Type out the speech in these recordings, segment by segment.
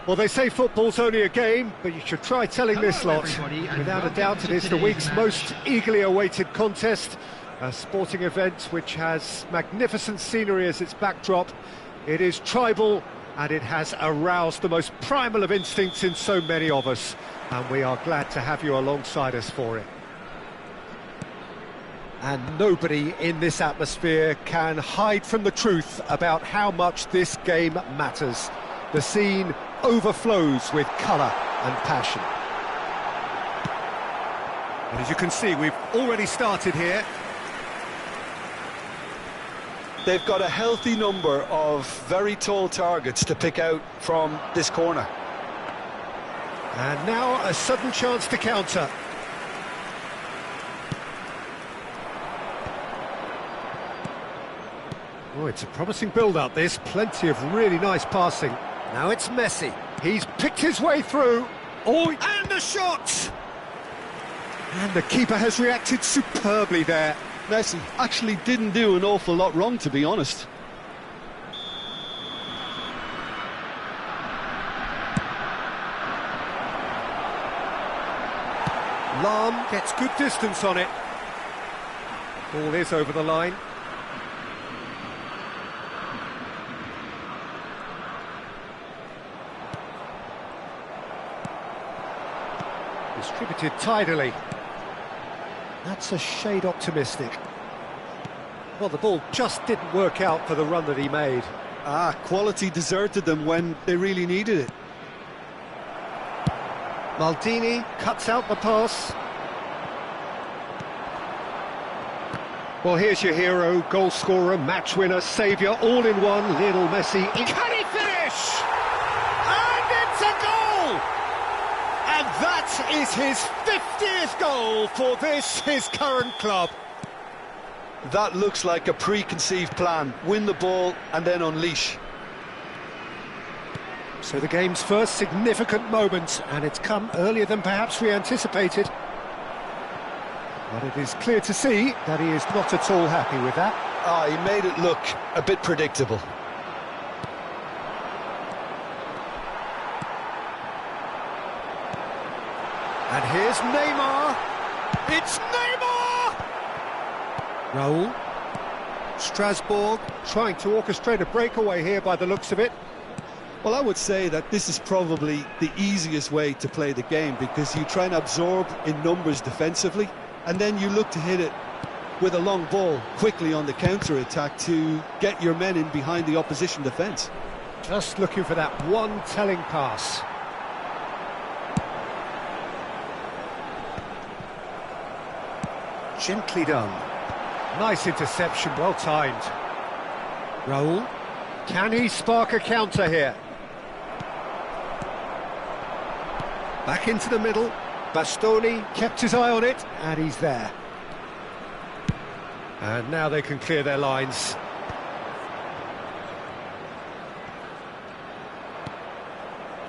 Well, they say football's only a game, but you should try telling this lot. Without a doubt, it is the week's most eagerly awaited contest. A sporting event which has magnificent scenery as its backdrop. It is tribal, and it has aroused the most primal of instincts in so many of us. And we are glad to have you alongside us for it. And nobody in this atmosphere can hide from the truth about how much this game matters. The scene overflows with colour and passion. And as you can see, we've already started here. They've got a healthy number of very tall targets to pick out from this corner. And now a sudden chance to counter. Oh, it's a promising build-up, this. Plenty of really nice passing. Now it's Messi. He's picked his way through. Oh, and the shot! And the keeper has reacted superbly there. Messi actually didn't do an awful lot wrong, to be honest. Lam gets good distance on it. Ball is over the line. Distributed tidily. That's a shade optimistic. Well, the ball just didn't work out for the run that he made. Quality deserted them when they really needed it. Maldini cuts out the pass. Well, here's your hero, goal scorer, match winner, saviour, all in one, Lionel Messi. Can he finish? And it's a goal! And that is his 50th goal for his current club. That looks like a preconceived plan. Win the ball and then unleash. So the game's first significant moment, and it's come earlier than perhaps we anticipated. But it is clear to see that he is not at all happy with that. He made it look a bit predictable. And here's Neymar. It's Neymar! Raul. Strasbourg trying to orchestrate a breakaway here by the looks of it. Well, I would say that this is probably the easiest way to play the game, because you try and absorb in numbers defensively, and then you look to hit it with a long ball quickly on the counter-attack to get your men in behind the opposition defence. Just looking for that one telling pass. Gently done. Nice interception, well timed. Raul, can he spark a counter here? Back into the middle. Bastoni kept his eye on it, and he's there. And now they can clear their lines.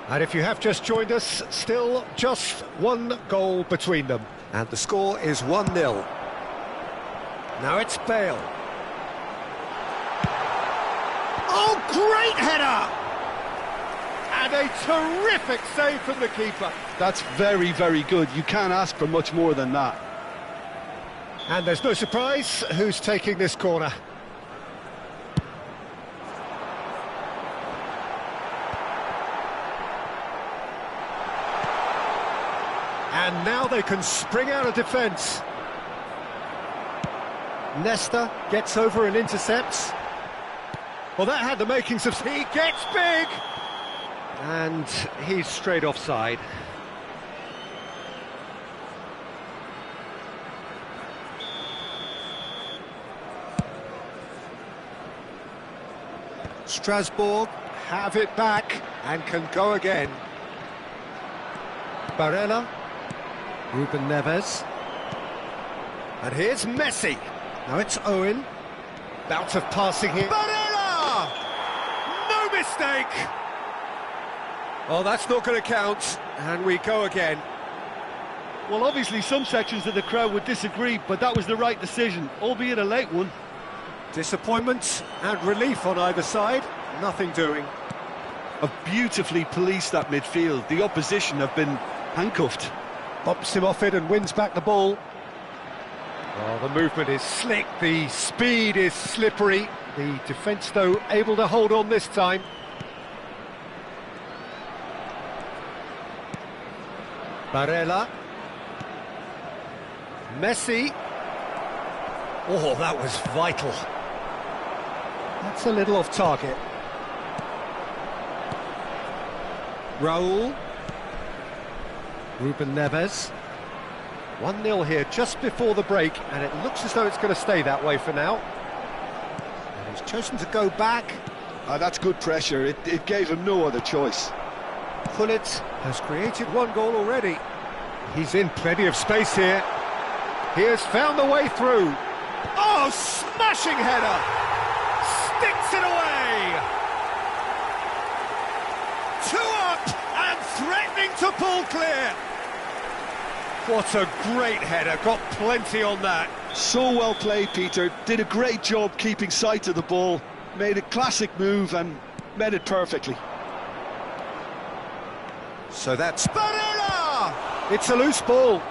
And if you have just joined us, still just one goal between them. And the score is 1-0. Now it's Bale. Oh, great header! And a terrific save from the keeper. That's very, very good. You can't ask for much more than that. And there's no surprise who's taking this corner. And now they can spring out of defence. Nesta gets over and intercepts. Well, that had the makings of... He gets big! And he's straight offside. Strasbourg have it back and can go again. Barella. Ruben Neves. And here's Messi. Now it's Owen. Bout of passing here. Barella! No mistake! Oh, that's not going to count. And we go again. Well, obviously some sections of the crowd would disagree, but that was the right decision, albeit a late one. Disappointment and relief on either side. Nothing doing. have beautifully policed that midfield. The opposition have been handcuffed. Bops him off it and wins back the ball. Oh, the movement is slick, the speed is slippery. The defence, though, able to hold on this time. Barella. Messi. Oh, that was vital. That's a little off target. Raul. Ruben Neves. 1-0 here just before the break, and it looks as though it's going to stay that way for now. And he's chosen to go back. That's good pressure. It gave him no other choice. Pullet has created one goal already. He's in plenty of space here. He has found the way through. Oh, smashing header! Sticks it away! 2 up and threatening to pull clear. What a great header, got plenty on that. So well played, Peter. Did a great job keeping sight of the ball. Made a classic move and made it perfectly. So that's Barella! It's a loose ball.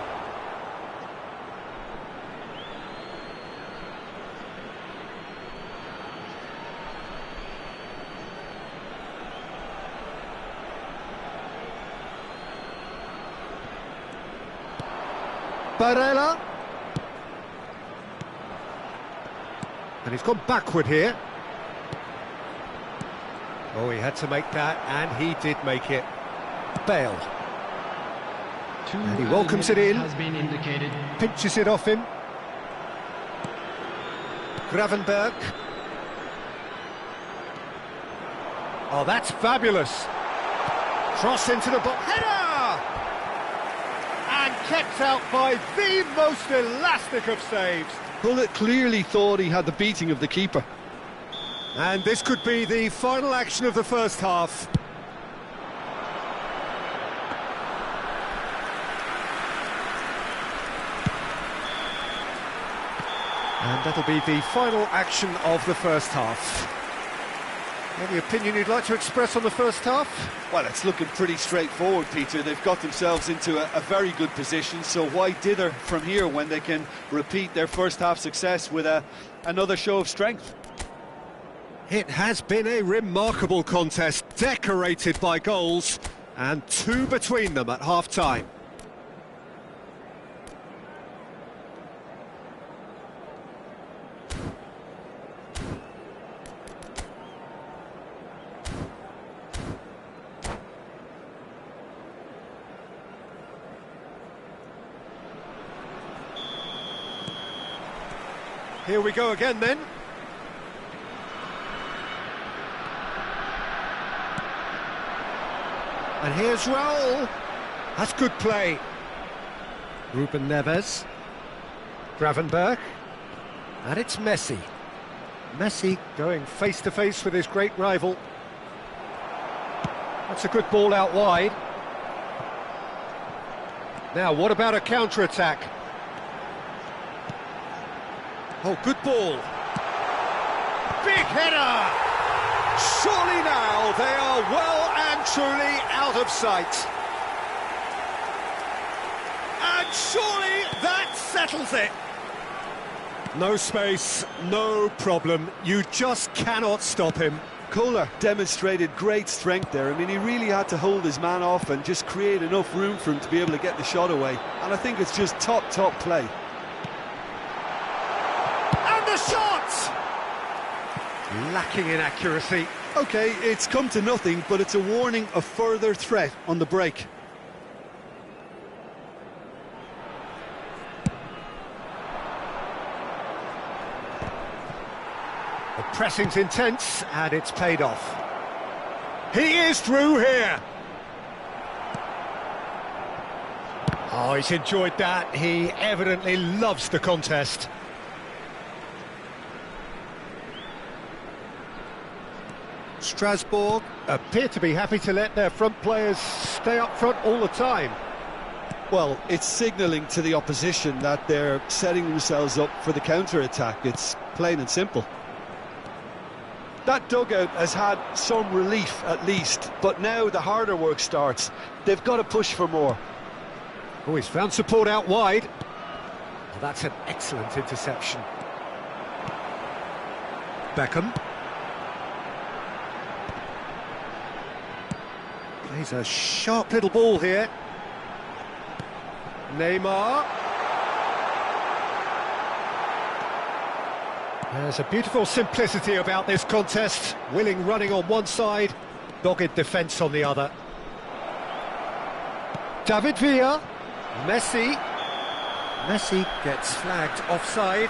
Barella. And he's gone backward here. Oh, he had to make that, and he did make it. Bale. And he welcomes it in. Has been indicated. Pinches it off him. Gravenberg. Oh, that's fabulous. Cross into the box. Header! And kept out by the most elastic of saves. Pullet clearly thought he had the beating of the keeper. And this could be the final action of the first half. And that'll be the final action of the first half. Any opinion you'd like to express on the first half? Well, it's looking pretty straightforward, Peter. They've got themselves into a very good position, so why dither from here when they can repeat their first half success with another show of strength? It has been a remarkable contest, decorated by goals, and 2 between them at half-time. Here we go again then. And here's Raul. That's good play. Ruben Neves. Gravenberg. And it's Messi. Messi going face-to-face with his great rival. That's a good ball out wide. Now, what about a counter-attack? Oh, good ball. Big header! Surely now they are well and truly out of sight. And surely that settles it. No space, no problem. You just cannot stop him. Kohler demonstrated great strength there. I mean, he really had to hold his man off and just create enough room for him to be able to get the shot away. And I think it's just top play. And the shot! Lacking in accuracy. OK, it's come to nothing, but it's a warning of further threat on the break. The pressing's intense, and it's paid off. He is through here. Oh, he's enjoyed that. He evidently loves the contest. Strasbourg appear to be happy to let their front players stay up front all the time. Well, it's signalling to the opposition that they're setting themselves up for the counter-attack. It's plain and simple. That dugout has had some relief at least, but now the harder work starts. They've got to push for more. Oh, he's found support out wide. Well, that's an excellent interception. Beckham. Plays a sharp little ball here. Neymar. There's a beautiful simplicity about this contest. Willing running on one side, dogged defence on the other. David Villa. Messi. Messi gets flagged offside.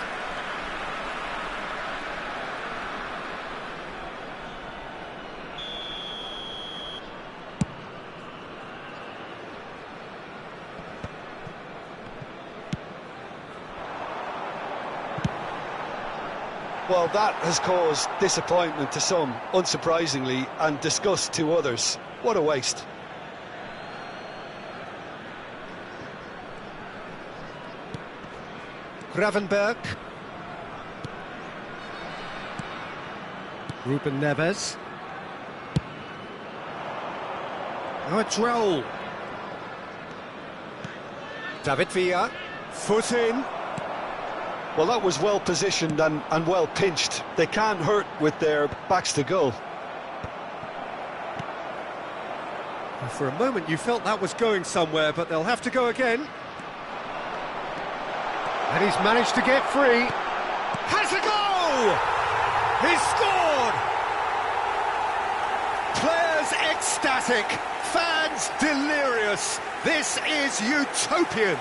Well, that has caused disappointment to some, unsurprisingly, and disgust to others. What a waste. Gravenberg. Ruben Neves. Now it's Raul. David Villa. Foot in. Well, that was well positioned and well pinched. They can't hurt with their backs to goal. For a moment you felt that was going somewhere, but they'll have to go again. And he's managed to get free. Has a goal! He's scored! Players ecstatic, fans delirious. This is utopian.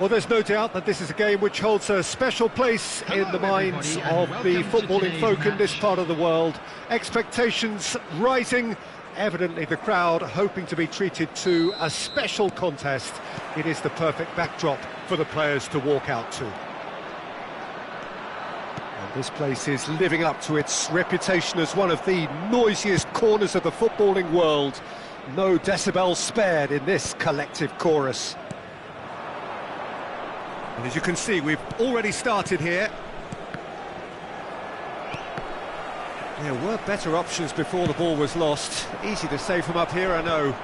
Well, there's no doubt that this is a game which holds a special place in the minds of the footballing folk in this part of the world. Expectations rising, evidently the crowd hoping to be treated to a special contest. It is the perfect backdrop for the players to walk out to. And this place is living up to its reputation as one of the noisiest corners of the footballing world. No decibels spared in this collective chorus. And as you can see, we've already started here. There were better options before the ball was lost. Easy to say from up here, I know.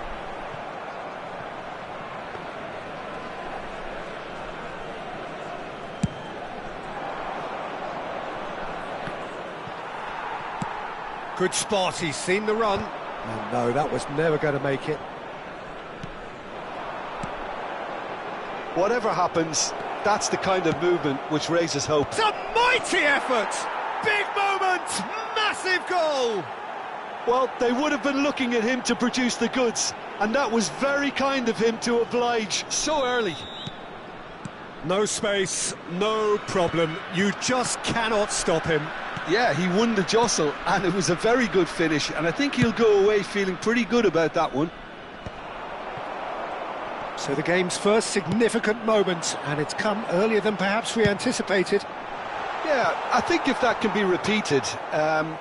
Good spot, he's seen the run. And no, that was never going to make it. Whatever happens, that's the kind of movement which raises hope. It's a mighty effort! Big moment! Massive goal! Well, they would have been looking at him to produce the goods, and that was very kind of him to oblige so early. No space, no problem. You just cannot stop him. Yeah, he won the jostle, and it was a very good finish, and I think he'll go away feeling pretty good about that one. So the game's first significant moment, and it's come earlier than perhaps we anticipated. Yeah, I think if that can be repeated,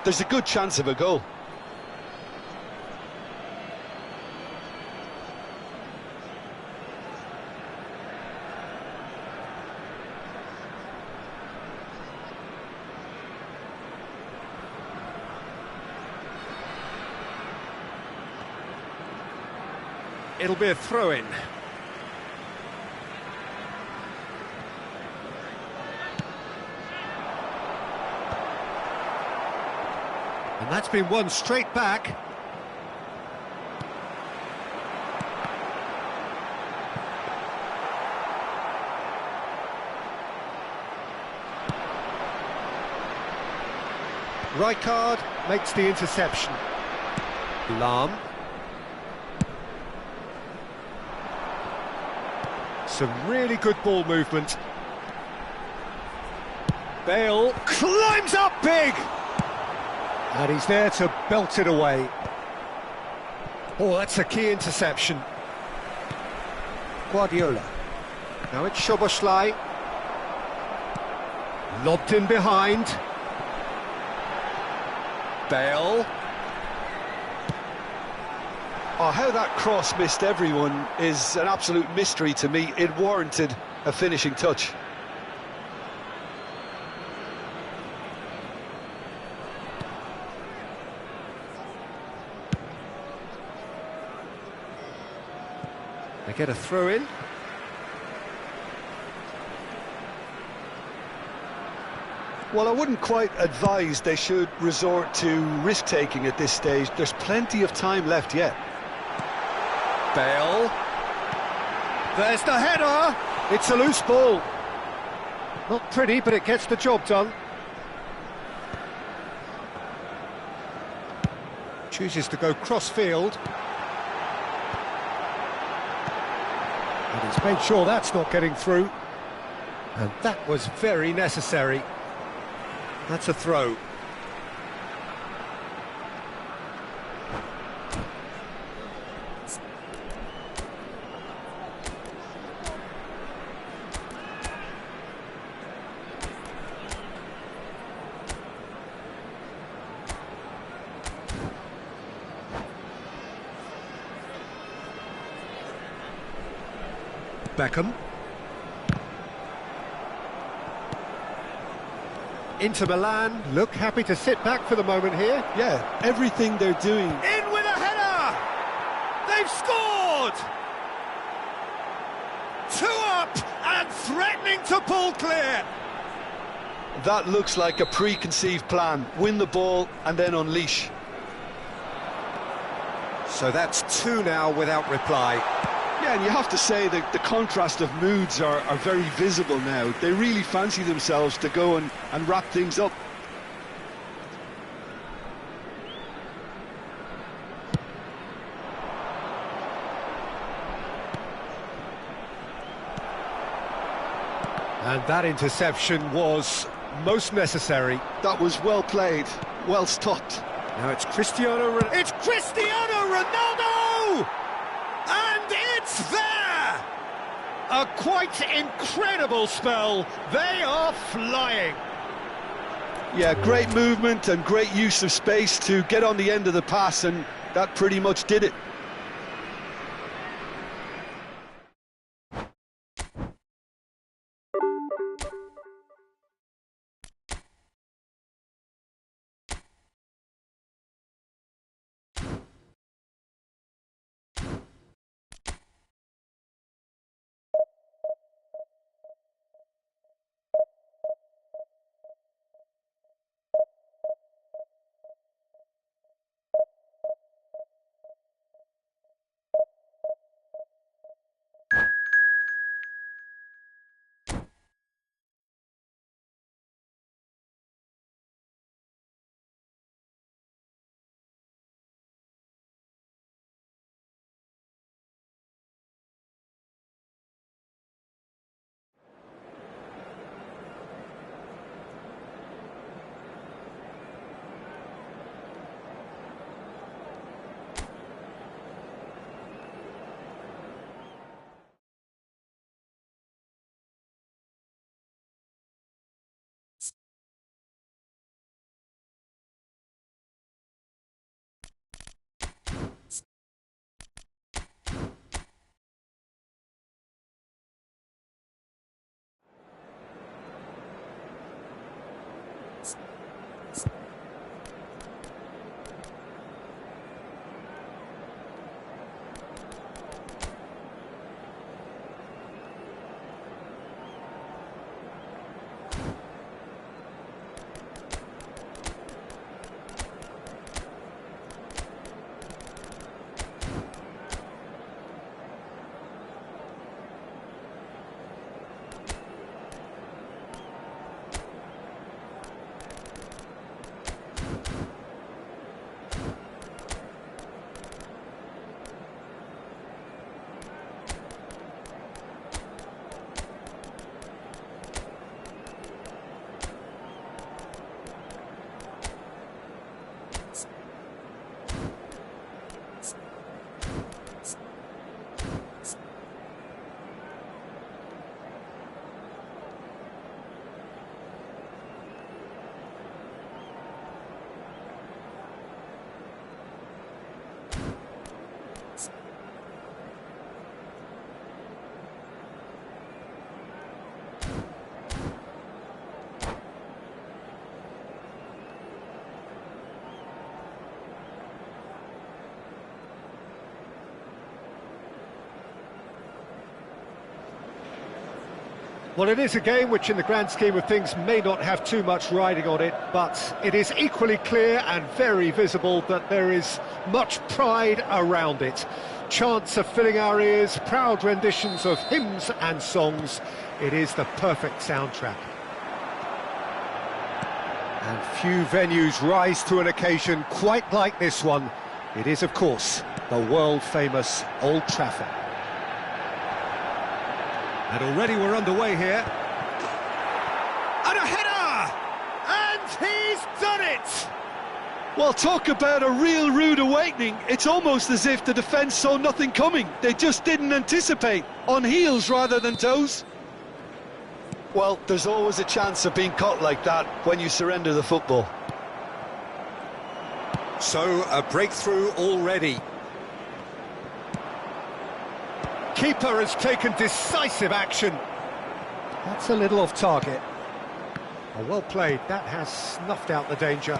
there's a good chance of a goal. It'll be a throw-in. And that's been won straight back. Rijkaard makes the interception. Lahm. Some really good ball movement. Bale climbs up big! And he's there to belt it away. Oh, that's a key interception. Guardiola. Now it's Szoboszlai. Lobbed in behind. Bale. Oh, how that cross missed everyone is an absolute mystery to me. It warranted a finishing touch. They get a throw-in. Well, I wouldn't quite advise they should resort to risk-taking at this stage. There's plenty of time left yet. Bale. There's the header. It's a loose ball. Not pretty, but it gets the job done. Chooses to go cross-field. And he's made sure that's not getting through. And that was very necessary. That's a throw. Beckham. Inter Milan look happy to sit back for the moment here. Yeah, everything they're doing. In with a header! They've scored! 2 up and threatening to pull clear. That looks like a preconceived plan. Win the ball and then unleash. So that's 2 now without reply. Yeah, and you have to say that the contrast of moods are very visible now. They really fancy themselves to go and wrap things up. And that interception was most necessary. That was well played, well stopped. Now it's Cristiano Ronaldo! And it's there! A quite incredible spell. They are flying. Yeah, great movement and great use of space to get on the end of the pass, and that pretty much did it. Well, it is a game which, in the grand scheme of things, may not have too much riding on it, but it is equally clear and very visible that there is much pride around it. Chants are filling our ears, proud renditions of hymns and songs. It is the perfect soundtrack. And few venues rise to an occasion quite like this one. It is, of course, the world-famous Old Trafford. And already we're underway here. And a header! And he's done it! Well, talk about a real rude awakening. It's almost as if the defence saw nothing coming. They just didn't anticipate. On heels rather than toes. Well, there's always a chance of being caught like that when you surrender the football. So, a breakthrough already. Keeper has taken decisive action. That's a little off target. Oh, well played. That has snuffed out the danger.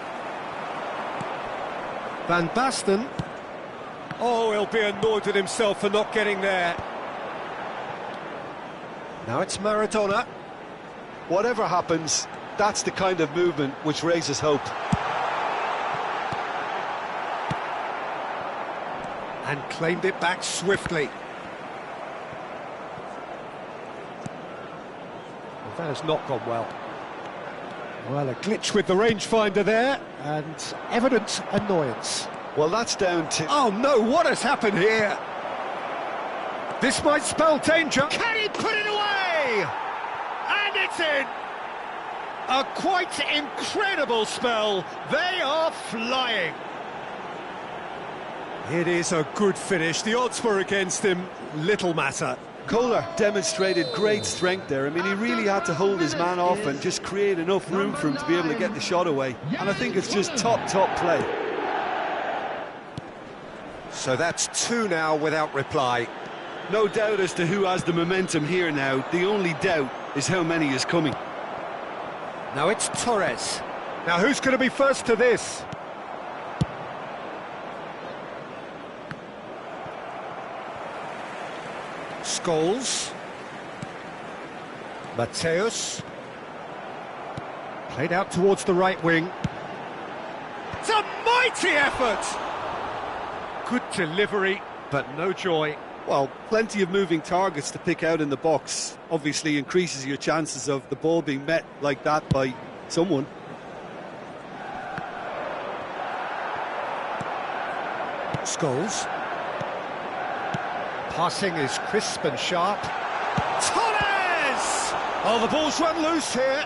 Van Basten. Oh, he'll be annoyed with himself for not getting there. Now it's Maradona. Whatever happens, that's the kind of movement which raises hope. And claimed it back swiftly. Well, that has not gone well. Well, a glitch with the rangefinder there, and evident annoyance. Well, that's down to... Oh no, what has happened here? This might spell danger. Can he put it away? And And it's in! A quite incredible spell. They are flying. It is a good finish. The odds were against him. Little matter. Kohler demonstrated great strength there. I mean, he really had to hold his man off and just create enough room for him to be able to get the shot away. And I think it's just top play. So that's 2 now without reply. No doubt as to who has the momentum here now. The only doubt is how many is coming. Now it's Torres. Now who's going to be first to this? Scholes. Mateus. Played out towards the right wing. It's a mighty effort! Good delivery, but no joy. Well, plenty of moving targets to pick out in the box. Obviously increases your chances of the ball being met like that by someone. Scholes. Passing is crisp and sharp. Torres! Oh, the ball's run loose here.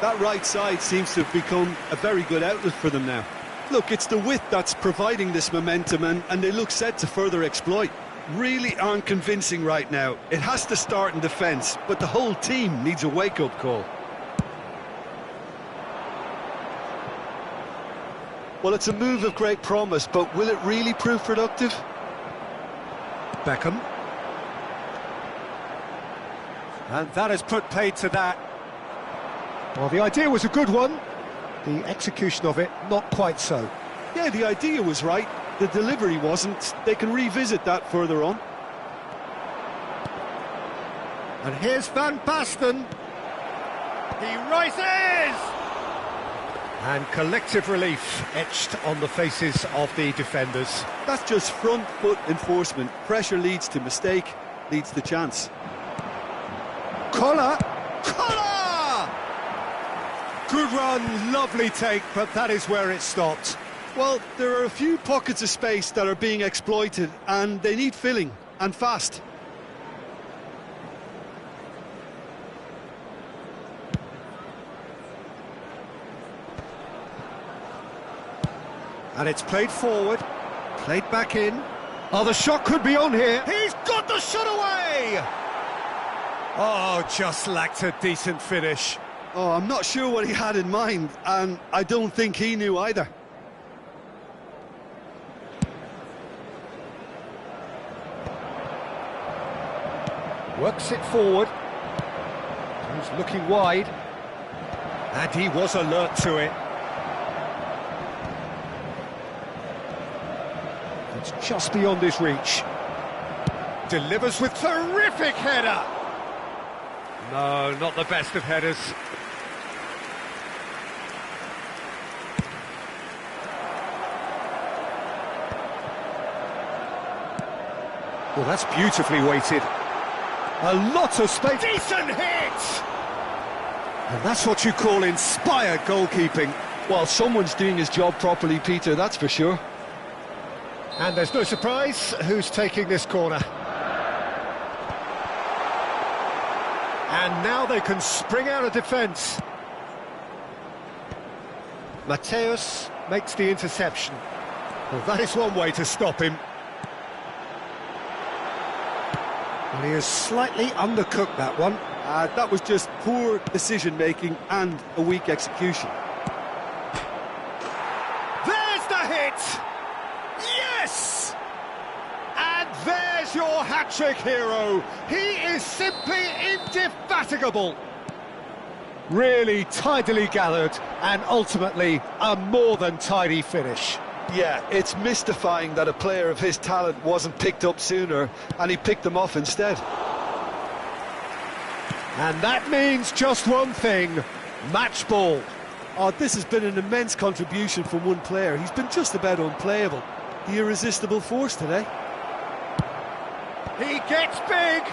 That right side seems to have become a very good outlet for them now. Look, it's the width that's providing this momentum, and they look set to further exploit. Really aren't convincing right now. It has to start in defence, but the whole team needs a wake-up call. Well, it's a move of great promise, but will it really prove productive? Beckham. And that has put paid to that. Well, the idea was a good one. The execution of it, not quite so. Yeah, the idea was right. The delivery wasn't. They can revisit that further on. And here's Van Basten. He rises! And collective relief etched on the faces of the defenders. That's just front foot enforcement. Pressure leads to mistake, leads to chance. Kohler! Good run, lovely take, but that is where it stopped. Well, there are a few pockets of space that are being exploited, and they need filling, and fast. And it's played forward, played back in. Oh, the shot could be on here. He's got the shot away! Oh, just lacked a decent finish. Oh, I'm not sure what he had in mind, and I don't think he knew either. Works it forward. He's looking wide. And he was alert to it. It's just beyond his reach. Delivers with terrific header. No, not the best of headers. Well, that's beautifully weighted. A lot of space. Decent hit! And that's what you call inspired goalkeeping. Well, someone's doing his job properly, Peter, that's for sure. And there's no surprise who's taking this corner. And now they can spring out of defence. Mateus makes the interception. Well, that is one way to stop him. And he has slightly undercooked that one. That was just poor decision-making and a weak execution. There's the hit! Yes! And there's your hat-trick hero. He is simply indefatigable. Really tidily gathered and ultimately a more than tidy finish. Yeah, it's mystifying that a player of his talent wasn't picked up sooner, and he picked them off instead. And that means just one thing, match ball. Oh, this has been an immense contribution from one player. He's been just about unplayable. The irresistible force today. He gets big!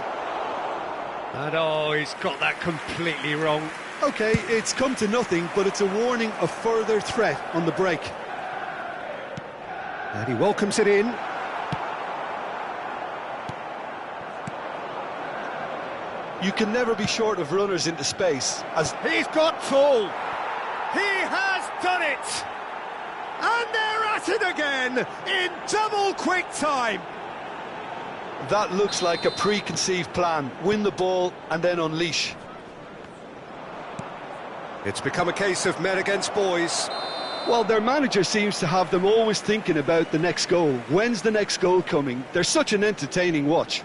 And oh, he's got that completely wrong. OK, it's come to nothing, but it's a warning of further threat on the break. And he welcomes it in. You can never be short of runners into space, as He's got tall. He has done it. And they're at it again in double quick time. that looks like a preconceived plan. Win the ball and then unleash. It's become a case of men against boys. Well, their manager seems to have them always thinking about the next goal. When's the next goal coming? They're such an entertaining watch.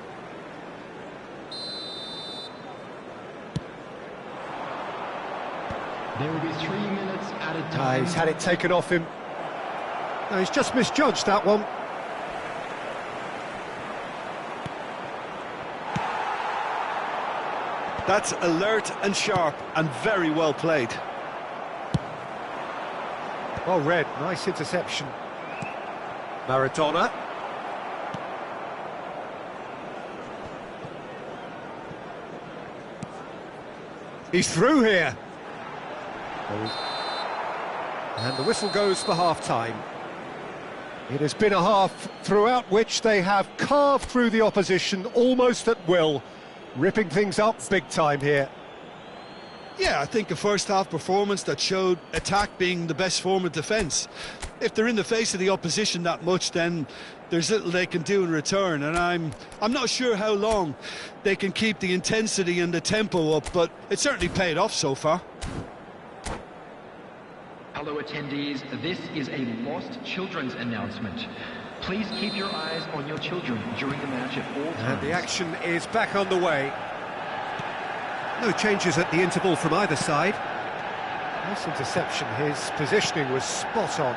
There will be 3 minutes at a time. He's had it taken off him. No, he's just misjudged that one. That's alert and sharp and very well played. Well read, nice interception. Maradona. He's through here. And the whistle goes for half-time. It has been a half throughout which they have carved through the opposition almost at will, ripping things up big time here. Yeah, I think a first-half performance that showed attack being the best form of defence. If they're in the face of the opposition that much, then there's little they can do in return, and I'm not sure how long they can keep the intensity and the tempo up, but it certainly paid off so far. Hello attendees, this is a lost children's announcement. Please keep your eyes on your children during the match at all times. And the action is back on the way. No changes at the interval from either side. Nice interception, his positioning was spot on.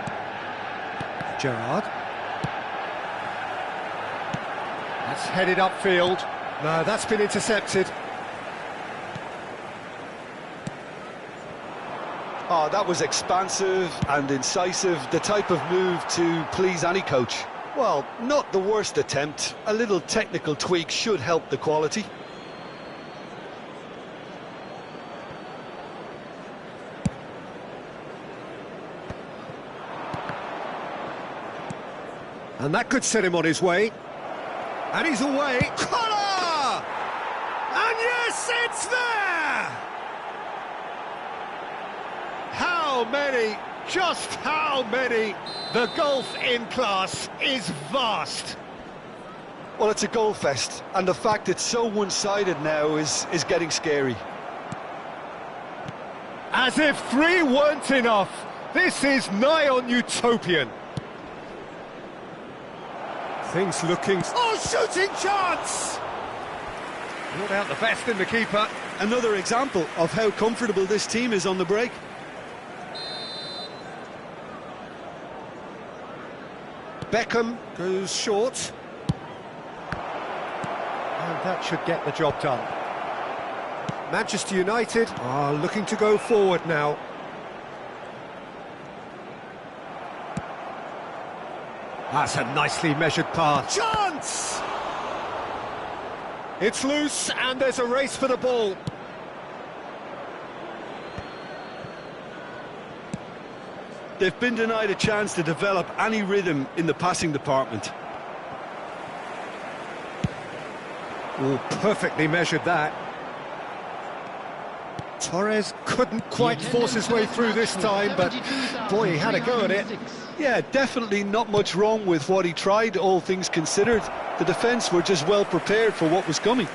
Gerrard. That's headed upfield. No, that's been intercepted. Oh, that was expansive and incisive, the type of move to please any coach. Well, not the worst attempt. A little technical tweak should help the quality. And that could set him on his way. And he's away. Collar! And yes, it's there! How many? Just how many? The gulf in class is vast. Well, it's a goal fest, and the fact it's so one-sided now is getting scary. As if 3 weren't enough. This is nigh on utopian. Things looking... Oh, shooting chance! Brought out the best in the keeper. Another example of how comfortable this team is on the break. Beckham goes short. And that should get the job done. Manchester United are looking to go forward now. That's a nicely measured pass. Chance! It's loose and there's a race for the ball. They've been denied a chance to develop any rhythm in the passing department. Oh, perfectly measured that. Torres couldn't quite force his way through this time, but boy, he had a go at it. Yeah, definitely not much wrong with what he tried, all things considered. The defence were just well prepared for what was coming.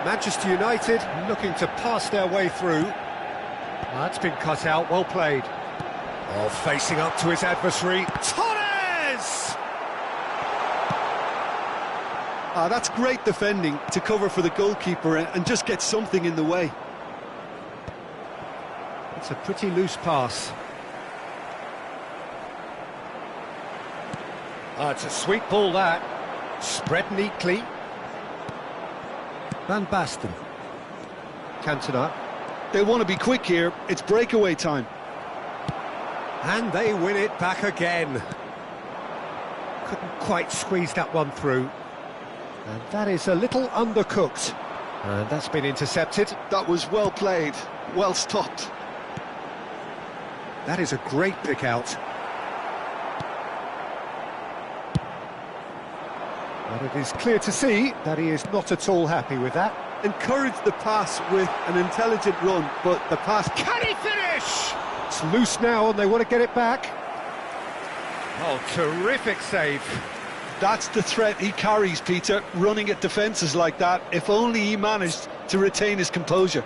Manchester United looking to pass their way through. That's been cut out, well played. Oh, facing up to his adversary. Torres! That's great defending to cover for the goalkeeper and just get something in the way. It's a pretty loose pass. It's a sweet ball, that. Spread neatly. Van Basten. Cantona. They want to be quick here. It's breakaway time. And they win it back again. couldn't quite squeeze that one through. And that is a little undercooked. And that's been intercepted. That was well played, well stopped. That is a great pick out. But it is clear to see that he is not at all happy with that. Encourage the pass with an intelligent run, but the pass... Can he finish? It's loose now and they want to get it back. Oh, terrific save. That's the threat he carries, Peter, running at defences like that, if only he managed to retain his composure.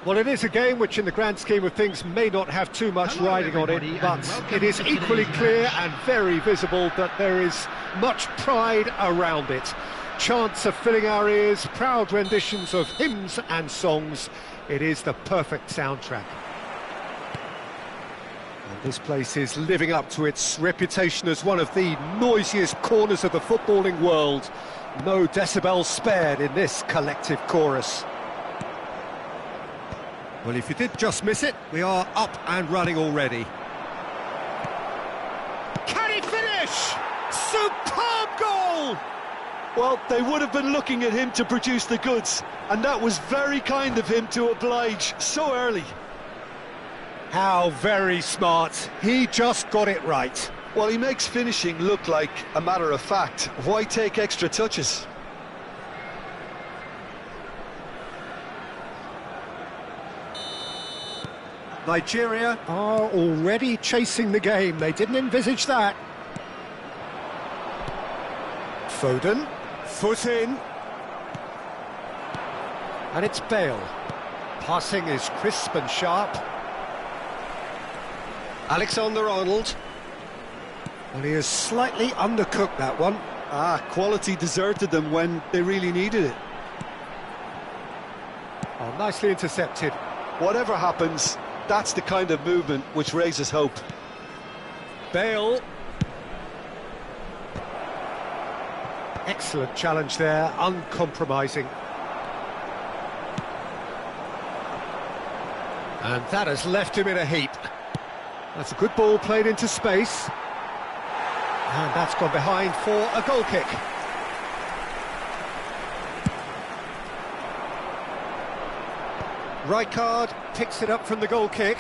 Well, it is a game which in the grand scheme of things may not have too much riding on it, but it is equally clear and very visible that there is much pride around it. Chants are filling our ears, proud renditions of hymns and songs. It is the perfect soundtrack. And this place is living up to its reputation as one of the noisiest corners of the footballing world. No decibels spared in this collective chorus. Well, if you did just miss it, we are up and running already. Can he finish? Superb goal! Well, they would have been looking at him to produce the goods, and that was very kind of him to oblige so early. How very smart. He just got it right. Well, he makes finishing look like a matter of fact. Why take extra touches? Nigeria are already chasing the game. They didn't envisage that. Foden, foot in. And it's Bale. Passing is crisp and sharp. Alexander-Arnold. Well, he has slightly undercooked that one. Quality deserted them when they really needed it. Oh, nicely intercepted. Whatever happens, that's the kind of movement which raises hope. Bale. Excellent challenge there, uncompromising. And that has left him in a heap. That's a good ball played into space. And that's gone behind for a goal kick. Rijkaard picks it up from the goal kick.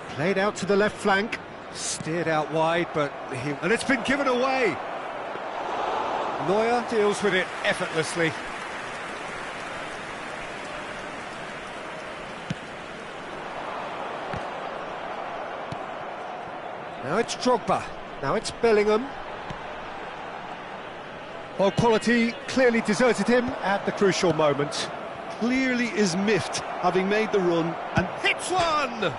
Played out to the left flank. Steered out wide, but and it's been given away. Neuer deals with it effortlessly. Now it's Drogba. Now it's Bellingham. Well, quality clearly deserted him at the crucial moment. Clearly is miffed, having made the run and Hits one!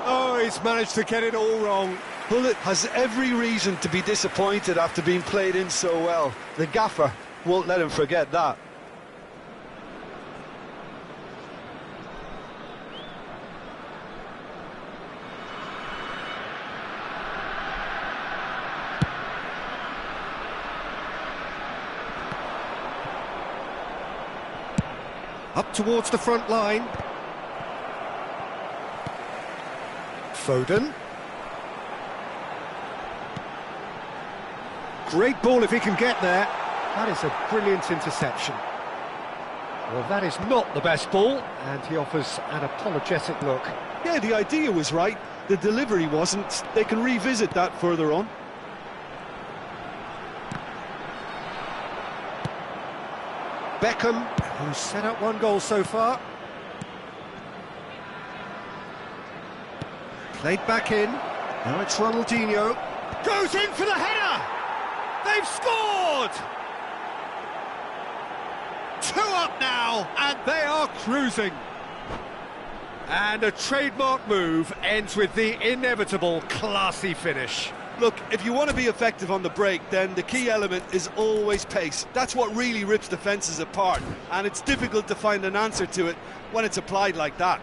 Oh, he's managed to get it all wrong. Bullet has every reason to be disappointed after being played in so well. The gaffer won't let him forget that. Up towards the front line. Foden. Great ball if he can get there. That is a brilliant interception. Well, that is not the best ball, and he offers an apologetic look. Yeah, the idea was right, the delivery wasn't. They can revisit that further on. Beckham, who's set up one goal so far. Played back in. Now it's Ronaldinho. Goes in for the header! They've scored! 2 up now, and they are cruising. And a trademark move ends with the inevitable classy finish. Look, if you want to be effective on the break, then the key element is always pace. That's what really rips defences apart, and it's difficult to find an answer to it when it's applied like that.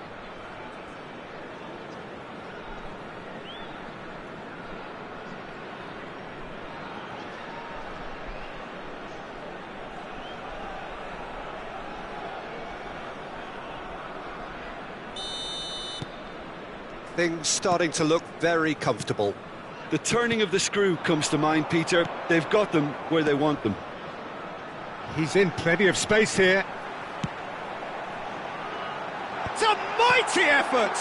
Things starting to look very comfortable. The turning of the screw comes to mind, Peter. They've got them where they want them. He's in plenty of space here. It's a mighty effort!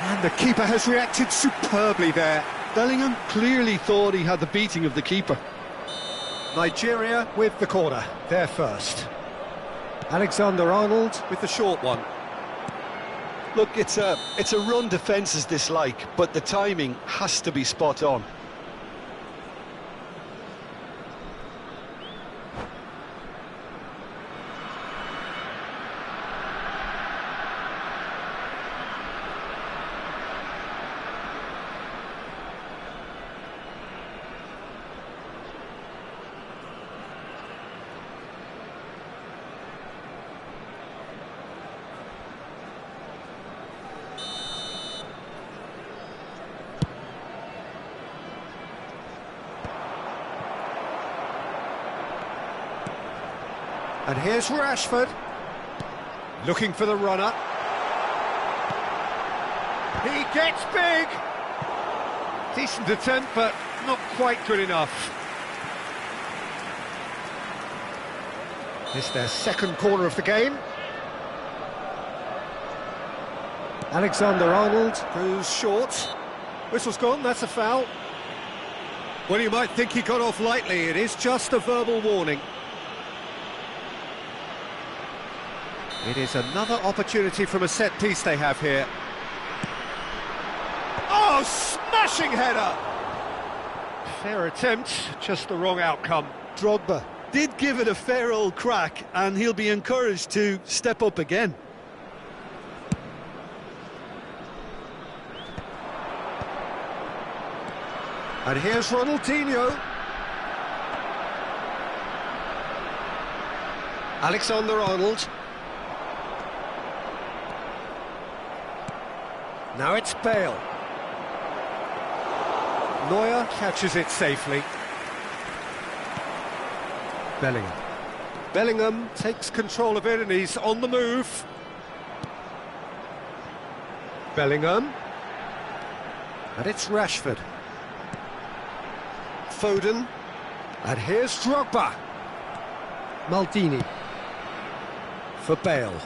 And the keeper has reacted superbly there. Bellingham clearly thought he had the beating of the keeper. Nigeria with the corner, they're first. Alexander-Arnold with the short one. Look, it's a run defence's dislike, but the timing has to be spot on. And here's Rashford, looking for the runner. He gets big! Decent attempt, but not quite good enough. It's their second corner of the game. Alexander-Arnold goes short. Whistle's gone, that's a foul. Well, you might think he got off lightly. It is just a verbal warning. It is another opportunity from a set piece they have here. Oh, smashing header! Fair attempt, just the wrong outcome. Drogba did give it a fair old crack, and he'll be encouraged to step up again. And here's Ronaldinho. Alexander-Arnold. Now it's Bale. Neuer catches it safely. Bellingham. Bellingham takes control of it and he's on the move. Bellingham. And it's Rashford. Foden. And here's Drogba. Maldini. For Bale.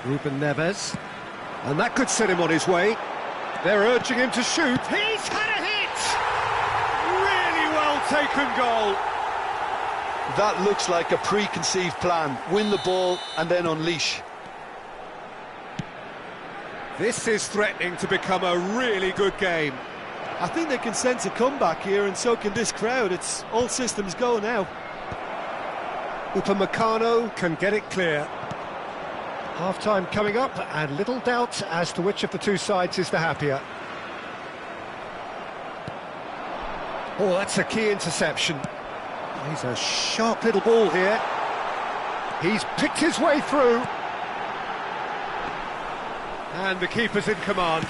Ruben Neves. And that could set him on his way. They're urging him to shoot. He's had a hit! Really well taken goal. That looks like a preconceived plan. Win the ball and then unleash. This is threatening to become a really good game. I think they can sense a comeback here, and so can this crowd. It's all systems go now. Upamecano can get it clear. Half-time coming up, and little doubt as to which of the two sides is the happier. Oh, that's a key interception. He's a sharp little ball here. He's picked his way through. And the keeper's in command.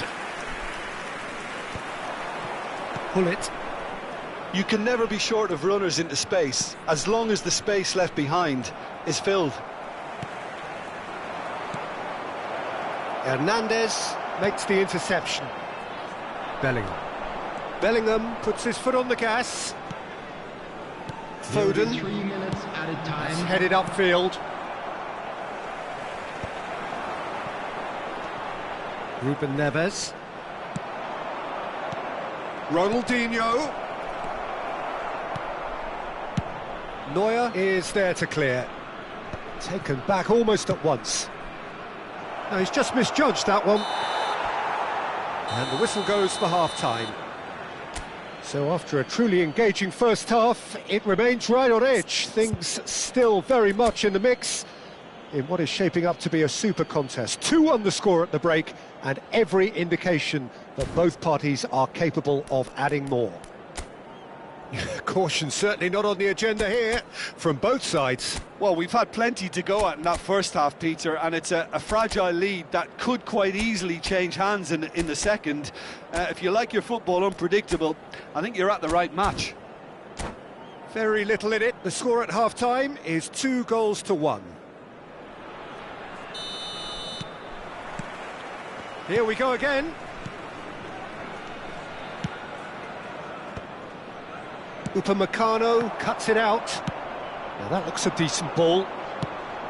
Pull it. You can never be short of runners into space, as long as the space left behind is filled. Hernandez makes the interception. Bellingham. Bellingham puts his foot on the gas. Foden. 3 minutes added time. It's headed upfield. Ruben Neves. Ronaldinho. Neuer is there to clear. Taken back almost at once. No, he's just misjudged that one. And the whistle goes for half-time. So after a truly engaging first half, it remains right on edge. Things still very much in the mix in what is shaping up to be a super contest. 2-1 the score at the break, and every indication that both parties are capable of adding more. Caution certainly not on the agenda here from both sides. Well, we've had plenty to go at in that first half, Peter, and it's a fragile lead that could quite easily change hands in the second. If you like your football unpredictable, I think you're at the right match. Very little in it. The score at half-time is 2-1. Here we go again. Upamecano cuts it out. Now that looks a decent ball.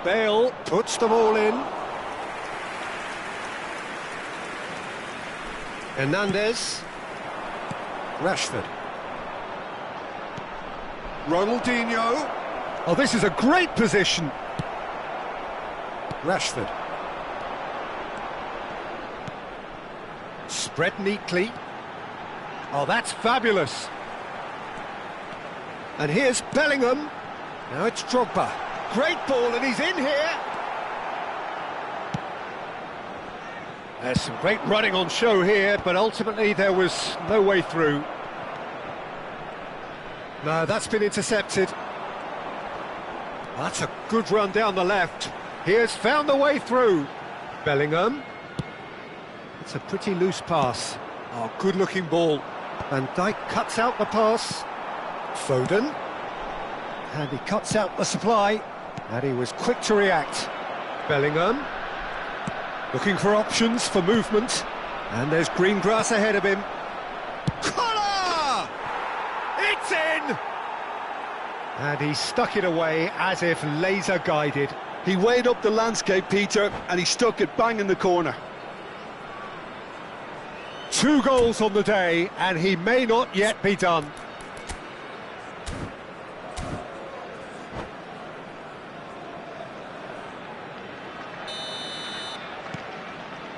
Bale puts them all in. Hernandez. Rashford. Ronaldinho. Oh, this is a great position. Rashford. Spread neatly. Oh, that's fabulous. And here's Bellingham. Now it's Drogba. Great ball, and he's in here. There's some great running on show here, but ultimately there was no way through. No, that's been intercepted. That's a good run down the left. He has found the way through. Bellingham. It's a pretty loose pass. Oh, good-looking ball. Van Dijk cuts out the pass. Foden. And he cuts out the supply. And he was quick to react. Bellingham. Looking for options for movement. And there's green grass ahead of him. Collar! It's in! And he stuck it away as if laser-guided. He weighed up the landscape, Peter, and he stuck it bang in the corner. 2 goals on the day, and he may not yet be done.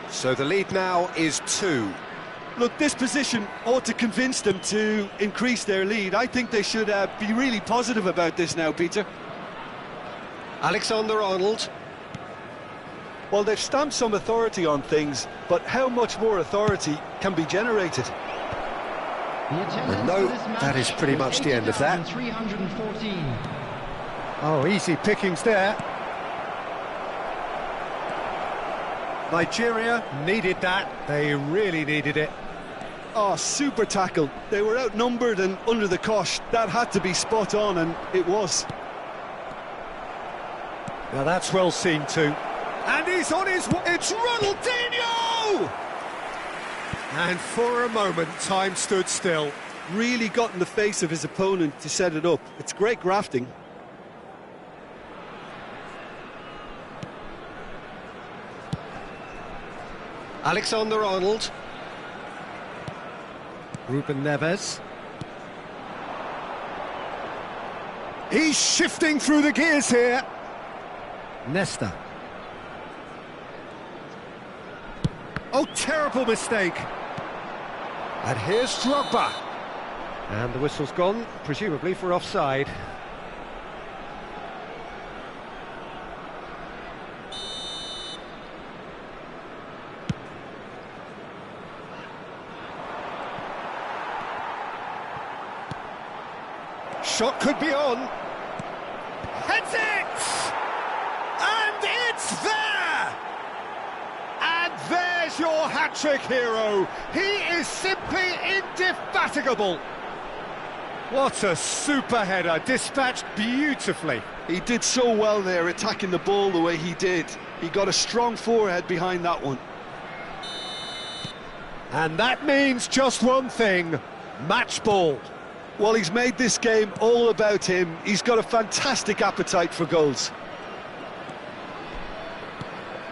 So the lead now is 2. Look, this position ought to convince them to increase their lead. I think they should be really positive about this now, Peter. Alexander-Arnold. Well, they've stamped some authority on things, but how much more authority can be generated? No, that is pretty much the end of that. 314. Oh, easy pickings there. Nigeria needed that. They really needed it. Oh, super tackle. They were outnumbered and under the cosh. That had to be spot on, and it was. Now that's well seen too. And he's on his... It's Ronaldinho! And for a moment, time stood still. Really got in the face of his opponent to set it up. It's great grafting. Alexander-Arnold. Ruben Neves. He's shifting through the gears here. Nesta. Oh, terrible mistake. And here's Drogba. And the whistle's gone, presumably for offside. Shot could be on. Heads it! And it's there! And there's your hat-trick hero. He is simply indefatigable. What a super header, dispatched beautifully. He did so well there, attacking the ball the way he did. He got a strong forehead behind that one. And that means just one thing, match ball. Well, he's made this game all about him. He's got a fantastic appetite for goals.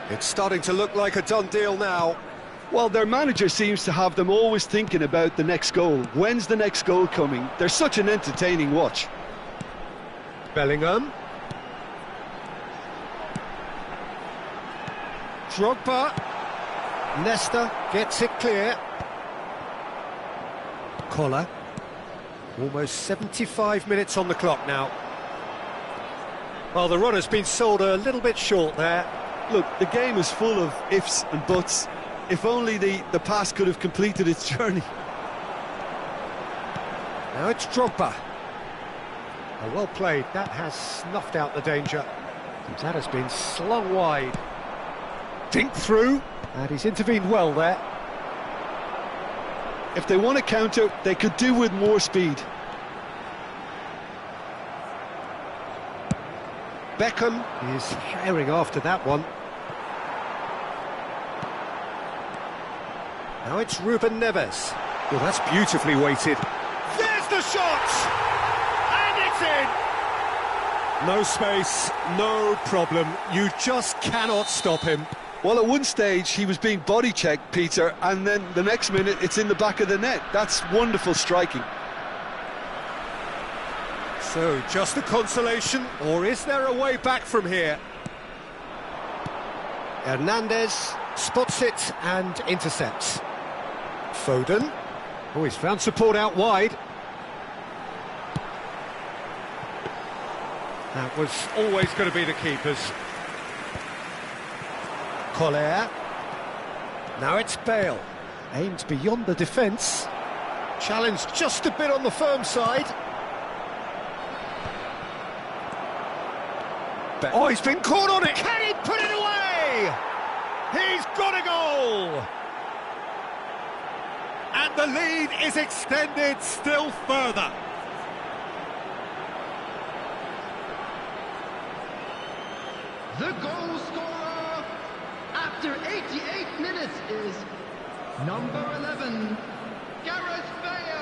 It's starting to look like a done deal now. Well, their manager seems to have them always thinking about the next goal. When's the next goal coming? They're such an entertaining watch. Bellingham. Drogba. Nesta gets it clear. Collar. Almost 75 minutes on the clock now. Well, the run has been sold a little bit short there. Look, the game is full of ifs and buts. If only the pass could have completed its journey. Now it's Drogba. Oh, well played. That has snuffed out the danger. That has been slung wide. Dink through, and he's intervened well there. If they want to counter, they could do with more speed. Beckham is herring after that one. Now it's Ruben Neves. Well, that's beautifully weighted. There's the shot! And it's in! No space, no problem. You just cannot stop him. Well, at one stage, he was being body-checked, Peter, and then the next minute, it's in the back of the net. That's wonderful striking. So, just a consolation, or is there a way back from here? Hernandez spots it and intercepts. Foden. Oh, he's found support out wide. That was always going to be the keepers. Collier. Now it's Bale. Aimed beyond the defence. Challenged just a bit on the firm side. Oh, he's been caught on it! Can he put it away? He's got a goal! And the lead is extended still further. The goal scorer after 88 minutes is number 11, Gareth Bale.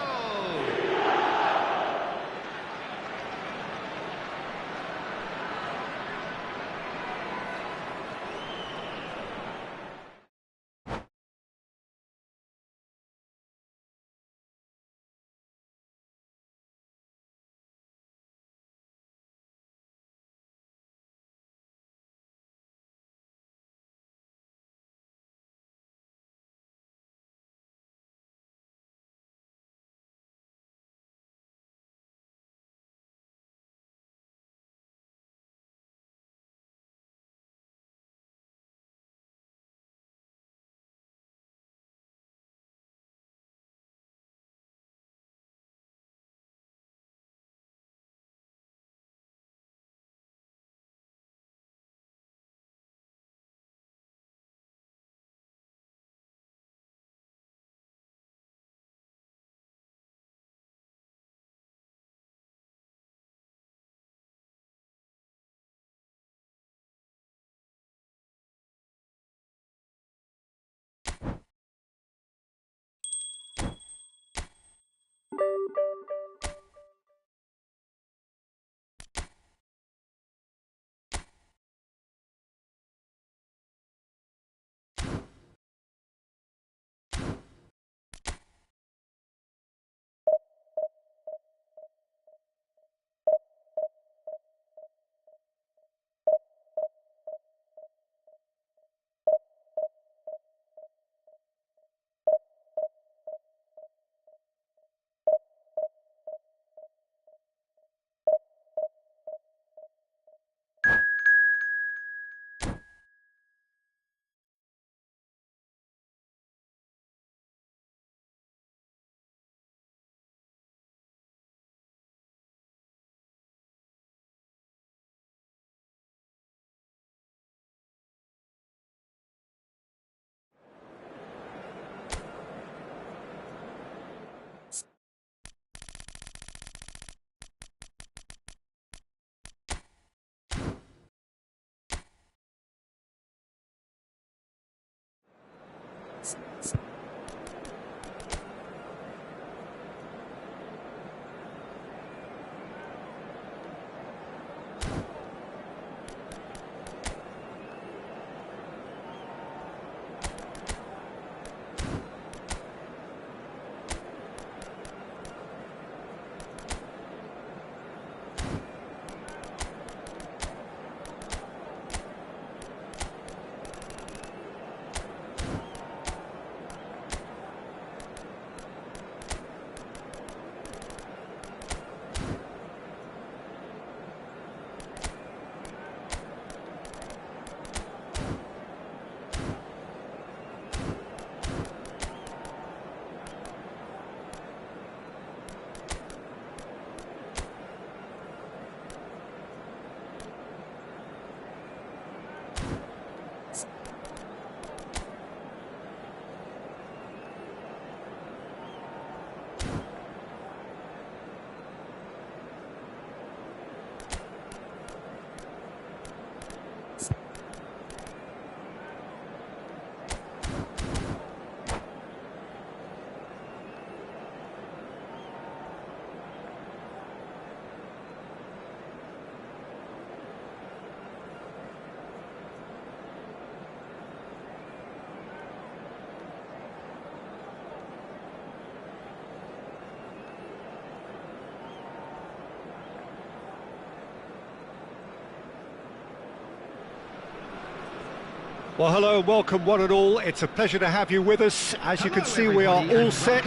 Well, hello and welcome one and all. It's a pleasure to have you with us. As you can see, we are all set.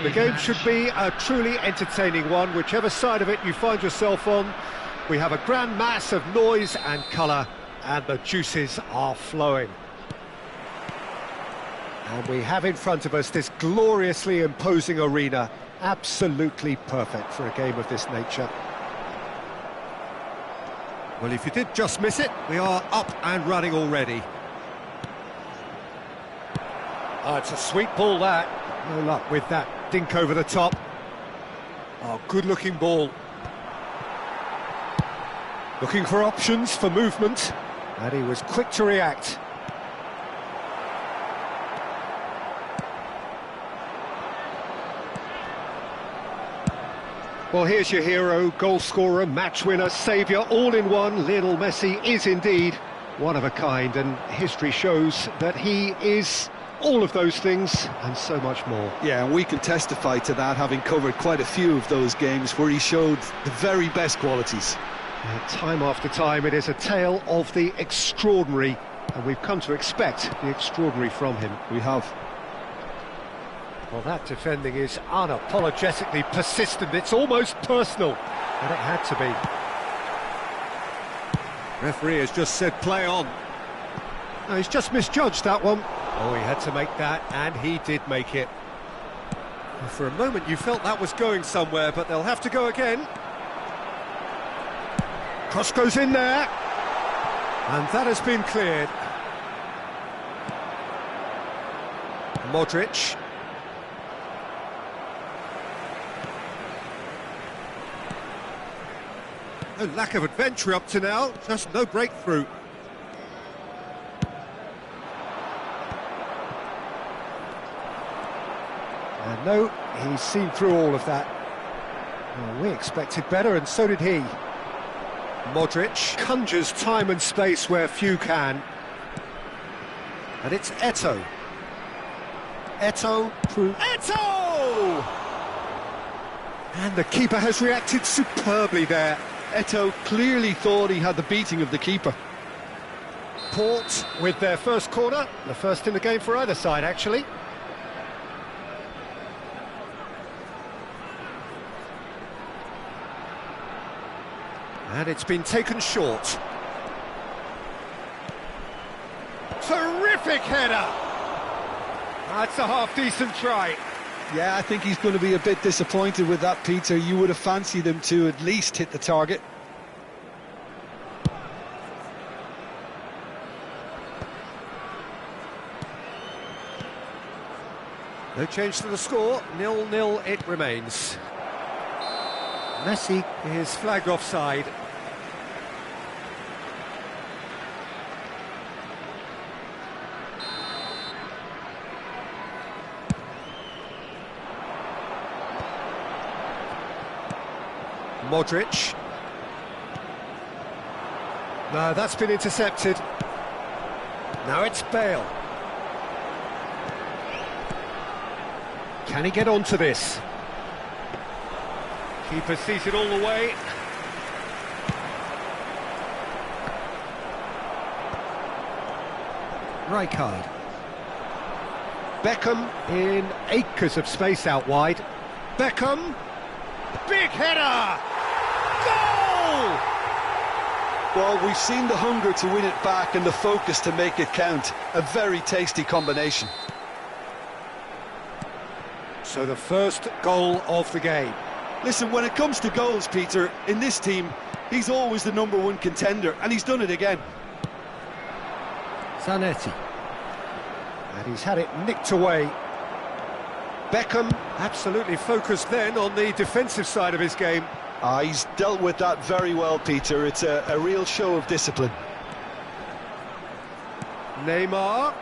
The game should be a truly entertaining one, whichever side of it you find yourself on. We have a grand mass of noise and colour, and the juices are flowing. And we have in front of us this gloriously imposing arena, absolutely perfect for a game of this nature. Well, if you did just miss it, we are up and running already. Oh, it's a sweet ball, that. No luck with that dink over the top. Oh, good-looking ball. Looking for options for movement, and he was quick to react. Well, here's your hero, goal scorer, match winner, saviour, all in one. Lionel Messi is indeed one of a kind, and history shows that he is all of those things and so much more. Yeah, and we can testify to that, having covered quite a few of those games where he showed the very best qualities. Time after time, it is a tale of the extraordinary, and we've come to expect the extraordinary from him. We have. Well, that defending is unapologetically persistent. It's almost personal, and it had to be. Referee has just said play on. No, he's just misjudged that one. Oh, he had to make that, and he did make it. Well, for a moment you felt that was going somewhere, but they'll have to go again. Cross goes in there, and that has been cleared. Modric. No lack of adventure up to now, just no breakthrough. And no, he's seen through all of that. Well, we expected better, and so did he. Modric conjures time and space where few can. And it's Eto'o. Eto'o through. Eto'o! And the keeper has reacted superbly there. Eto'o clearly thought he had the beating of the keeper. Port with their first corner, the first in the game for either side, actually. And it's been taken short. Terrific header! That's a half-decent try. Yeah, I think he's going to be a bit disappointed with that, Peter. You would have fancied him to at least hit the target. No change to the score, 0-0 it remains. Messi is flagged offside. Modric. No, that's been intercepted. Now it's Bale. Can he get onto this? Keeper sees it all the way. Rijkaard. Beckham in acres of space out wide. Beckham. Big header! Goal! Well, we've seen the hunger to win it back and the focus to make it count. A very tasty combination. So the first goal of the game. Listen, when it comes to goals, Peter, in this team, he's always the #1 contender, and he's done it again. Zanetti. And he's had it nicked away. Beckham absolutely focused then on the defensive side of his game. He's dealt with that very well, Peter. It's a real show of discipline. Neymar.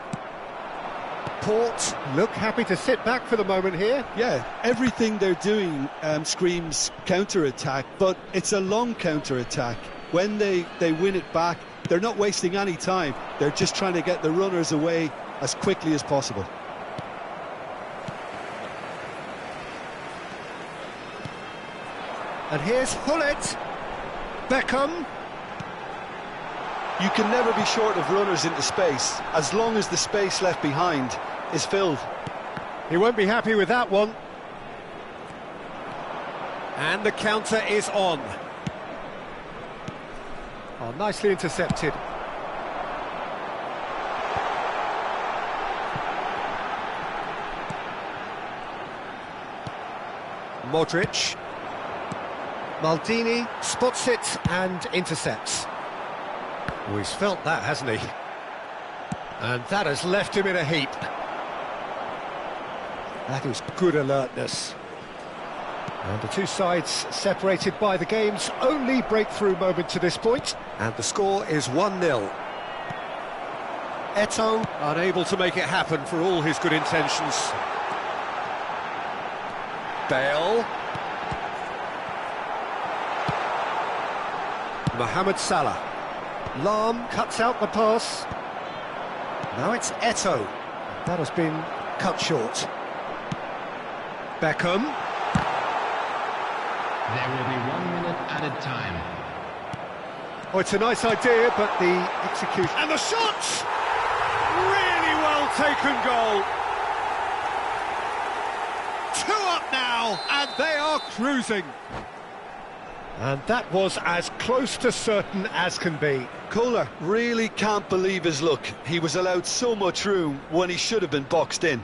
Port look happy to sit back for the moment here. Yeah, everything they're doing screams counter-attack, but it's a long counter-attack. When they win it back, they're not wasting any time. They're just trying to get the runners away as quickly as possible. And here's Hullet. Beckham. You can never be short of runners into space, as long as the space left behind is filled. He won't be happy with that one. And the counter is on. Oh, nicely intercepted. Modric. Maldini spots it and intercepts. Oh, he's felt that, hasn't he? And that has left him in a heap. That is good alertness. And the two sides separated by the game's only breakthrough moment to this point. And the score is 1-0. Eto'o unable to make it happen for all his good intentions. Bale. Mohamed Salah. Lahm cuts out the pass. Now it's Eto'o. That has been cut short. Beckham. There will be 1 minute added time. Oh, it's a nice idea, but the execution... And the shot! Really well taken goal. 2 up now, and they are cruising. And that was as close to certain as can be. Kohler really can't believe his luck. He was allowed so much room when he should have been boxed in.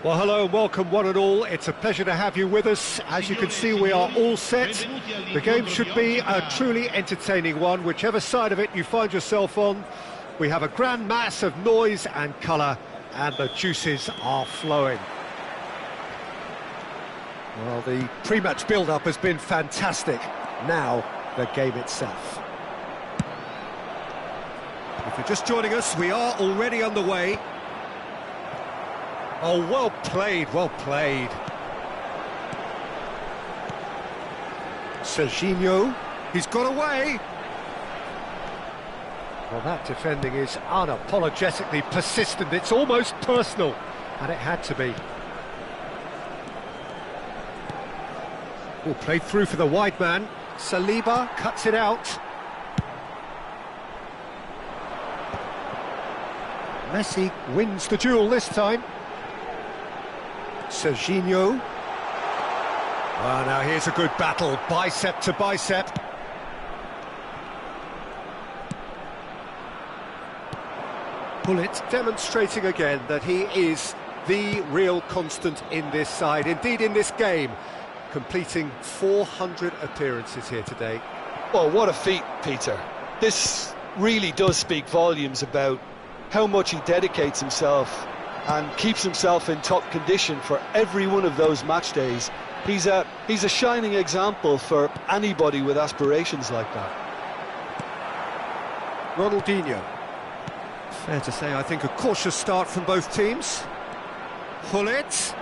Well, hello and welcome one and all. It's a pleasure to have you with us. As you can see, we are all set. The game should be a truly entertaining one, whichever side of it you find yourself on. We have a grand mass of noise and colour, and the juices are flowing. Well, the pre-match build-up has been fantastic. Now, the game itself. If you're just joining us, we are already underway. Oh, well played, well played. Serginho, he's got away. Well, that defending is unapologetically persistent. It's almost personal, and it had to be. Oh, played through for the wide man. Saliba cuts it out. Messi wins the duel this time. Serginho. Well, now here's a good battle, bicep to bicep. Bullet demonstrating again that he is the real constant in this side, indeed in this game, completing 400 appearances here today. Well, what a feat, Peter. This really does speak volumes about how much he dedicates himself and keeps himself in top condition for every one of those match days. He's a shining example for anybody with aspirations like that. Ronaldinho. Fair to say, I think, a cautious start from both teams. Hullet.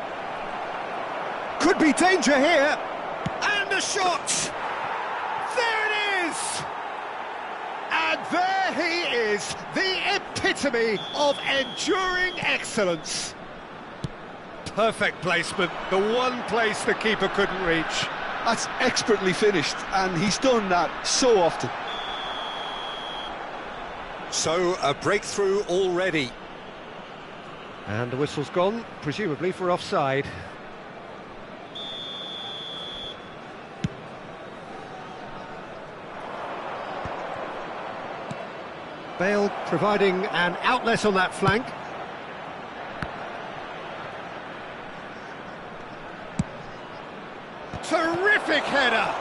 Could be danger here. And a shot! There it is! And there he is, the epitome of enduring excellence. Perfect placement, the one place the keeper couldn't reach. That's expertly finished, and he's done that so often. So, a breakthrough already. And the whistle's gone, presumably for offside. Bale providing an outlet on that flank. Terrific header!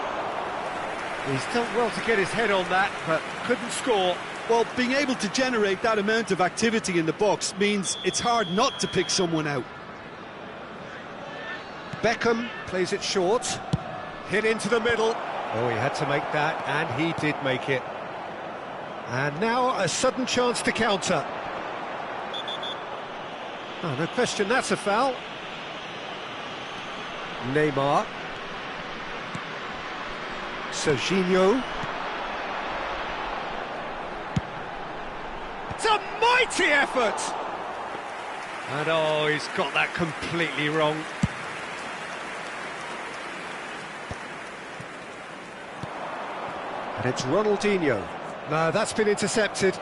He's done well to get his head on that, but couldn't score. Well, being able to generate that amount of activity in the box means it's hard not to pick someone out. Beckham plays it short. Hit into the middle. Oh, he had to make that, and he did make it. And now a sudden chance to counter. Oh, no question, that's a foul. Neymar. Serginho. It's a mighty effort! And oh, he's got that completely wrong. And it's Ronaldinho. No, that's been intercepted.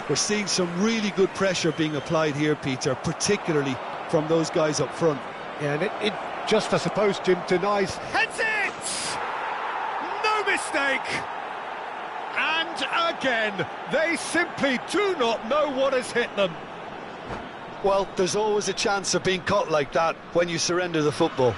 We're seeing some really good pressure being applied here, Peter, particularly from those guys up front. Yeah, and it just, I suppose, Jim, denies... Heads it! No mistake! And again, they simply do not know what has hit them. Well, there's always a chance of being caught like that when you surrender the football.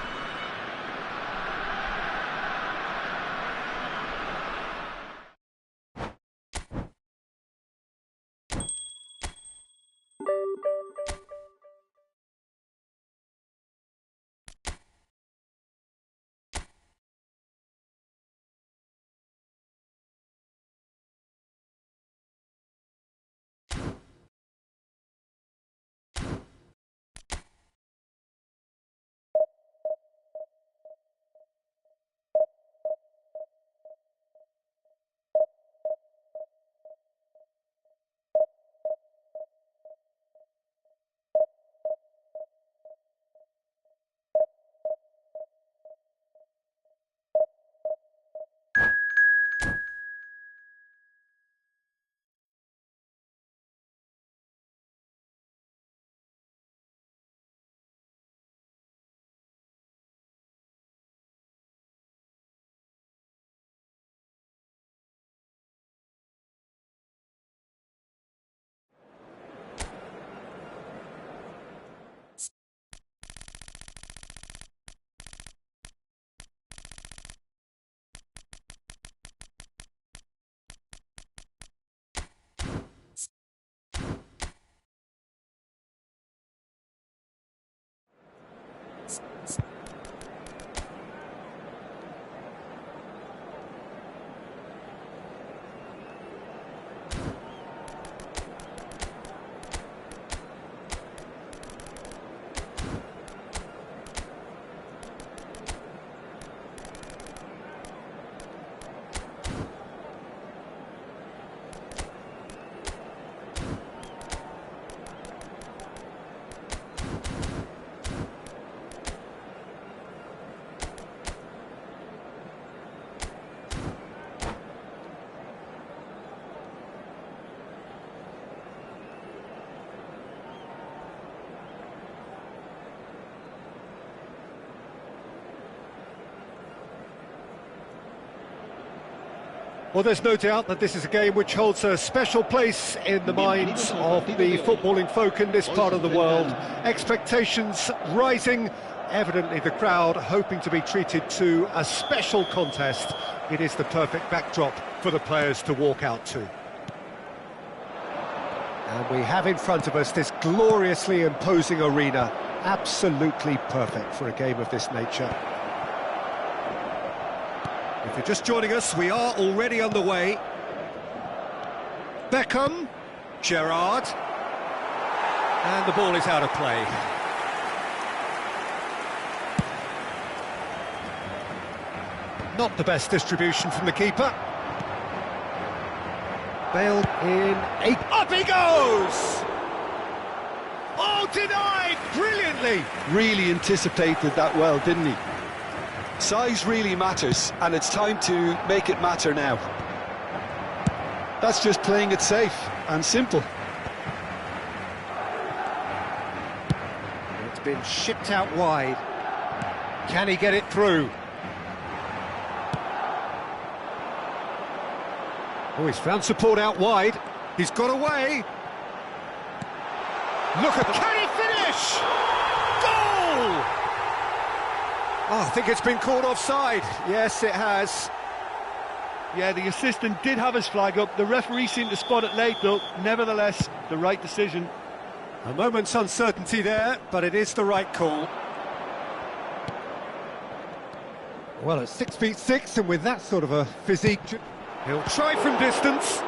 minutes. Well, there's no doubt that this is a game which holds a special place in the minds of the footballing folk in this part of the world. Expectations rising, evidently the crowd hoping to be treated to a special contest. It is the perfect backdrop for the players to walk out to. And we have in front of us this gloriously imposing arena, absolutely perfect for a game of this nature. If you're just joining us, we are already underway. Beckham, Gerrard, and the ball is out of play. Not the best distribution from the keeper. Bale in, up he goes! Oh, denied brilliantly! Really anticipated that well, didn't he? Size really matters, and it's time to make it matter now. That's just playing it safe and simple. It's been shipped out wide. Can he get it through? Oh, he's found support out wide. He's got away. Look at... Can he finish? Goal! Oh, I think it's been called offside. Yes, it has. Yeah, the assistant did have his flag up. The referee seemed to spot it late, though. Nevertheless, the right decision. A moment's uncertainty there, but it is the right call. Well, at 6'6", and with that sort of a physique, he'll try from distance.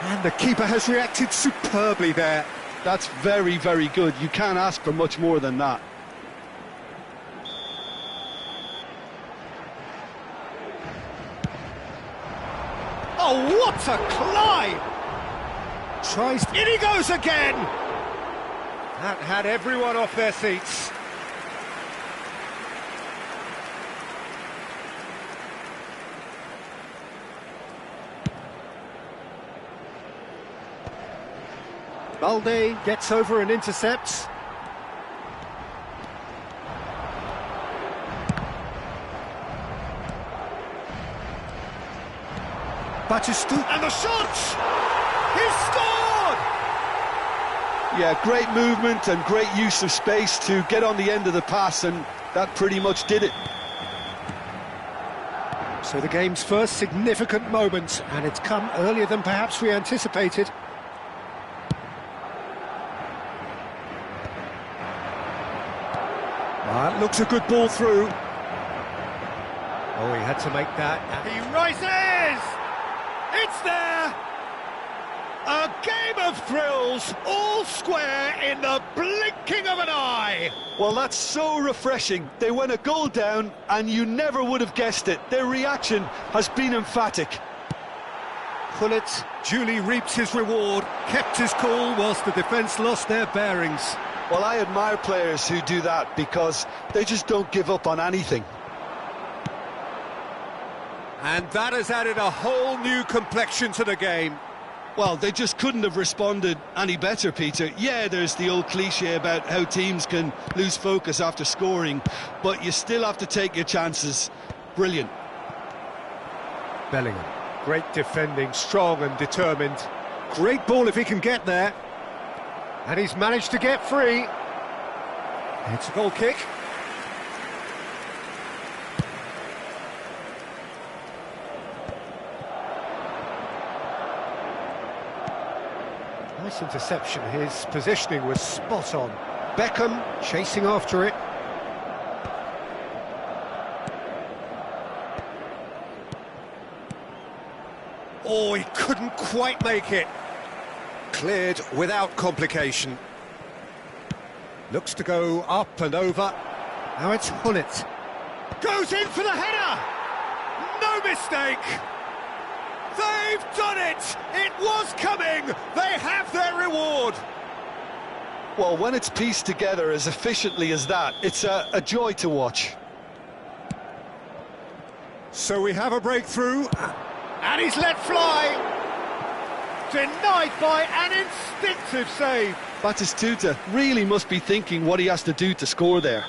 And the keeper has reacted superbly there. That's very, very good. You can't ask for much more than that. Oh, what a climb! Tries... In he goes again! That had everyone off their seats. Balde gets over and intercepts. Batistu, and the shot! He's scored! Yeah, great movement and great use of space to get on the end of the pass, and that pretty much did it. So the game's first significant moment, and it's come earlier than perhaps we anticipated. Looks a good ball through. Oh, he had to make that. He rises! It's there! A game of thrills, all square in the blinking of an eye! Well, that's so refreshing. They went a goal down, and you never would have guessed it. Their reaction has been emphatic. Pullet duly reaps his reward, kept his cool whilst the defence lost their bearings. Well, I admire players who do that because they just don't give up on anything. And that has added a whole new complexion to the game. Well, they just couldn't have responded any better, Peter. Yeah, there's the old cliche about how teams can lose focus after scoring, but you still have to take your chances. Brilliant. Bellingham, great defending, strong and determined. Great ball if he can get there. And he's managed to get free. It's a goal kick. Nice interception. His positioning was spot on. Beckham chasing after it. Oh, he couldn't quite make it. Cleared without complication. Looks to go up and over. Now it's Hullet. Goes in for the header! No mistake! They've done it! It was coming! They have their reward! Well, when it's pieced together as efficiently as that, it's a joy to watch. So we have a breakthrough, and he's let fly! Denied by an instinctive save. Batistuta really must be thinking what he has to do to score there.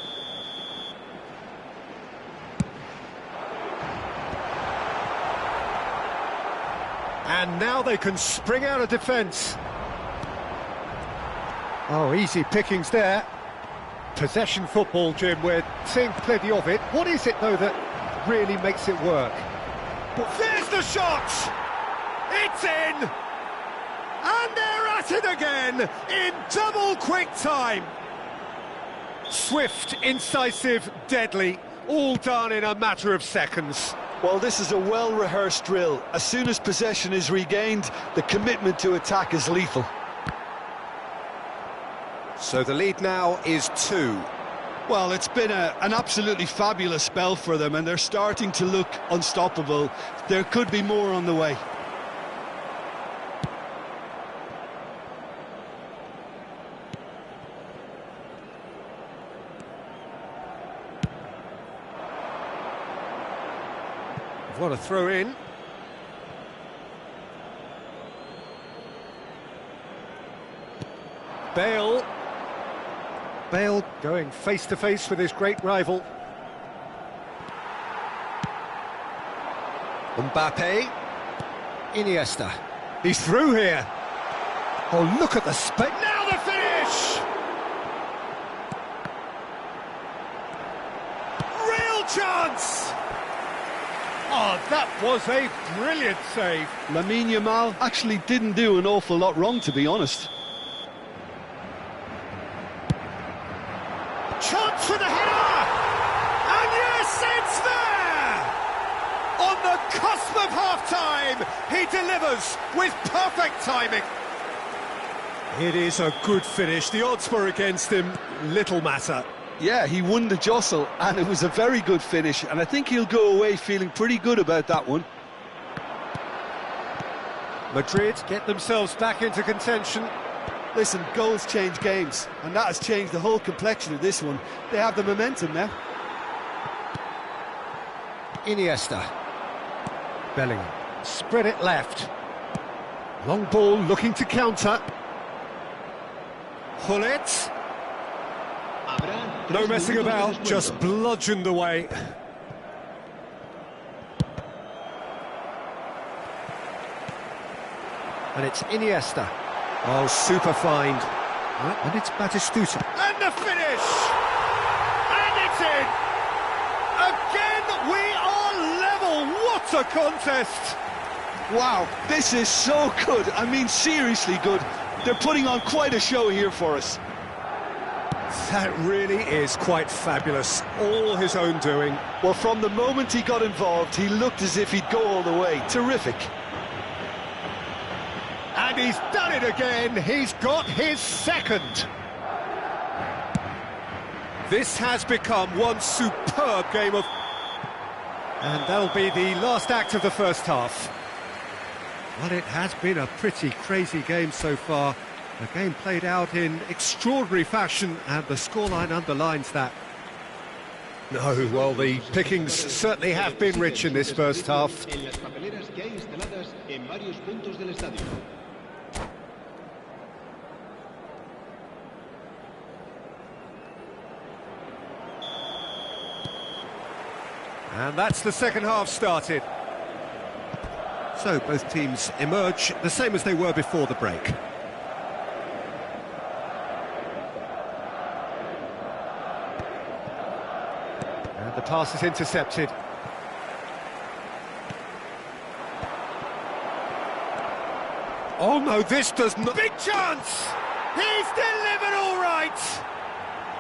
And now they can spring out of defence. Oh, easy pickings there. Possession football, Jim, we're seeing plenty of it. What is it, though, that really makes it work? There's the shot! It's in! And they're at it again, in double quick time! Swift, incisive, deadly, all done in a matter of seconds. Well, this is a well-rehearsed drill. As soon as possession is regained, the commitment to attack is lethal. So the lead now is 2. Well, it's been an absolutely fabulous spell for them, and they're starting to look unstoppable. There could be more on the way. What a throw in. Bale going face to face with his great rival. Mbappe. Iniesta. He's through here. Oh, look at the space. Now the finish! Real chance! Oh, that was a brilliant save. Lamine Yamal actually didn't do an awful lot wrong, to be honest. Chance for the header! And yes, it's there! On the cusp of half-time, he delivers with perfect timing. It is a good finish. The odds were against him, little matter. Yeah, he won the jostle, and it was a very good finish, and I think he'll go away feeling pretty good about that one. Madrid get themselves back into contention. Listen, goals change games, and that has changed the whole complexion of this one. They have the momentum now. Iniesta. Bellingham. Spread it left. Long ball looking to counter. Hullet. No messing about, just bludgeoned away. And it's Iniesta. Oh, super find. And it's Batistuta. And the finish! And it's in! Again, we are level! What a contest! Wow, this is so good. I mean, seriously good. They're putting on quite a show here for us. That really is quite fabulous. All his own doing. Well, from the moment he got involved, he looked as if he'd go all the way. Terrific. And he's done it again. He's got his second. This has become one superb game of... And that'll be the last act of the first half. Well, it has been a pretty crazy game so far. The game played out in extraordinary fashion, and the scoreline underlines that. No, well, the pickings certainly have been rich in this first half. And that's the second half started. So both teams emerge the same as they were before the break. And the pass is intercepted. Oh no, this does not... Big chance! He's delivered all right!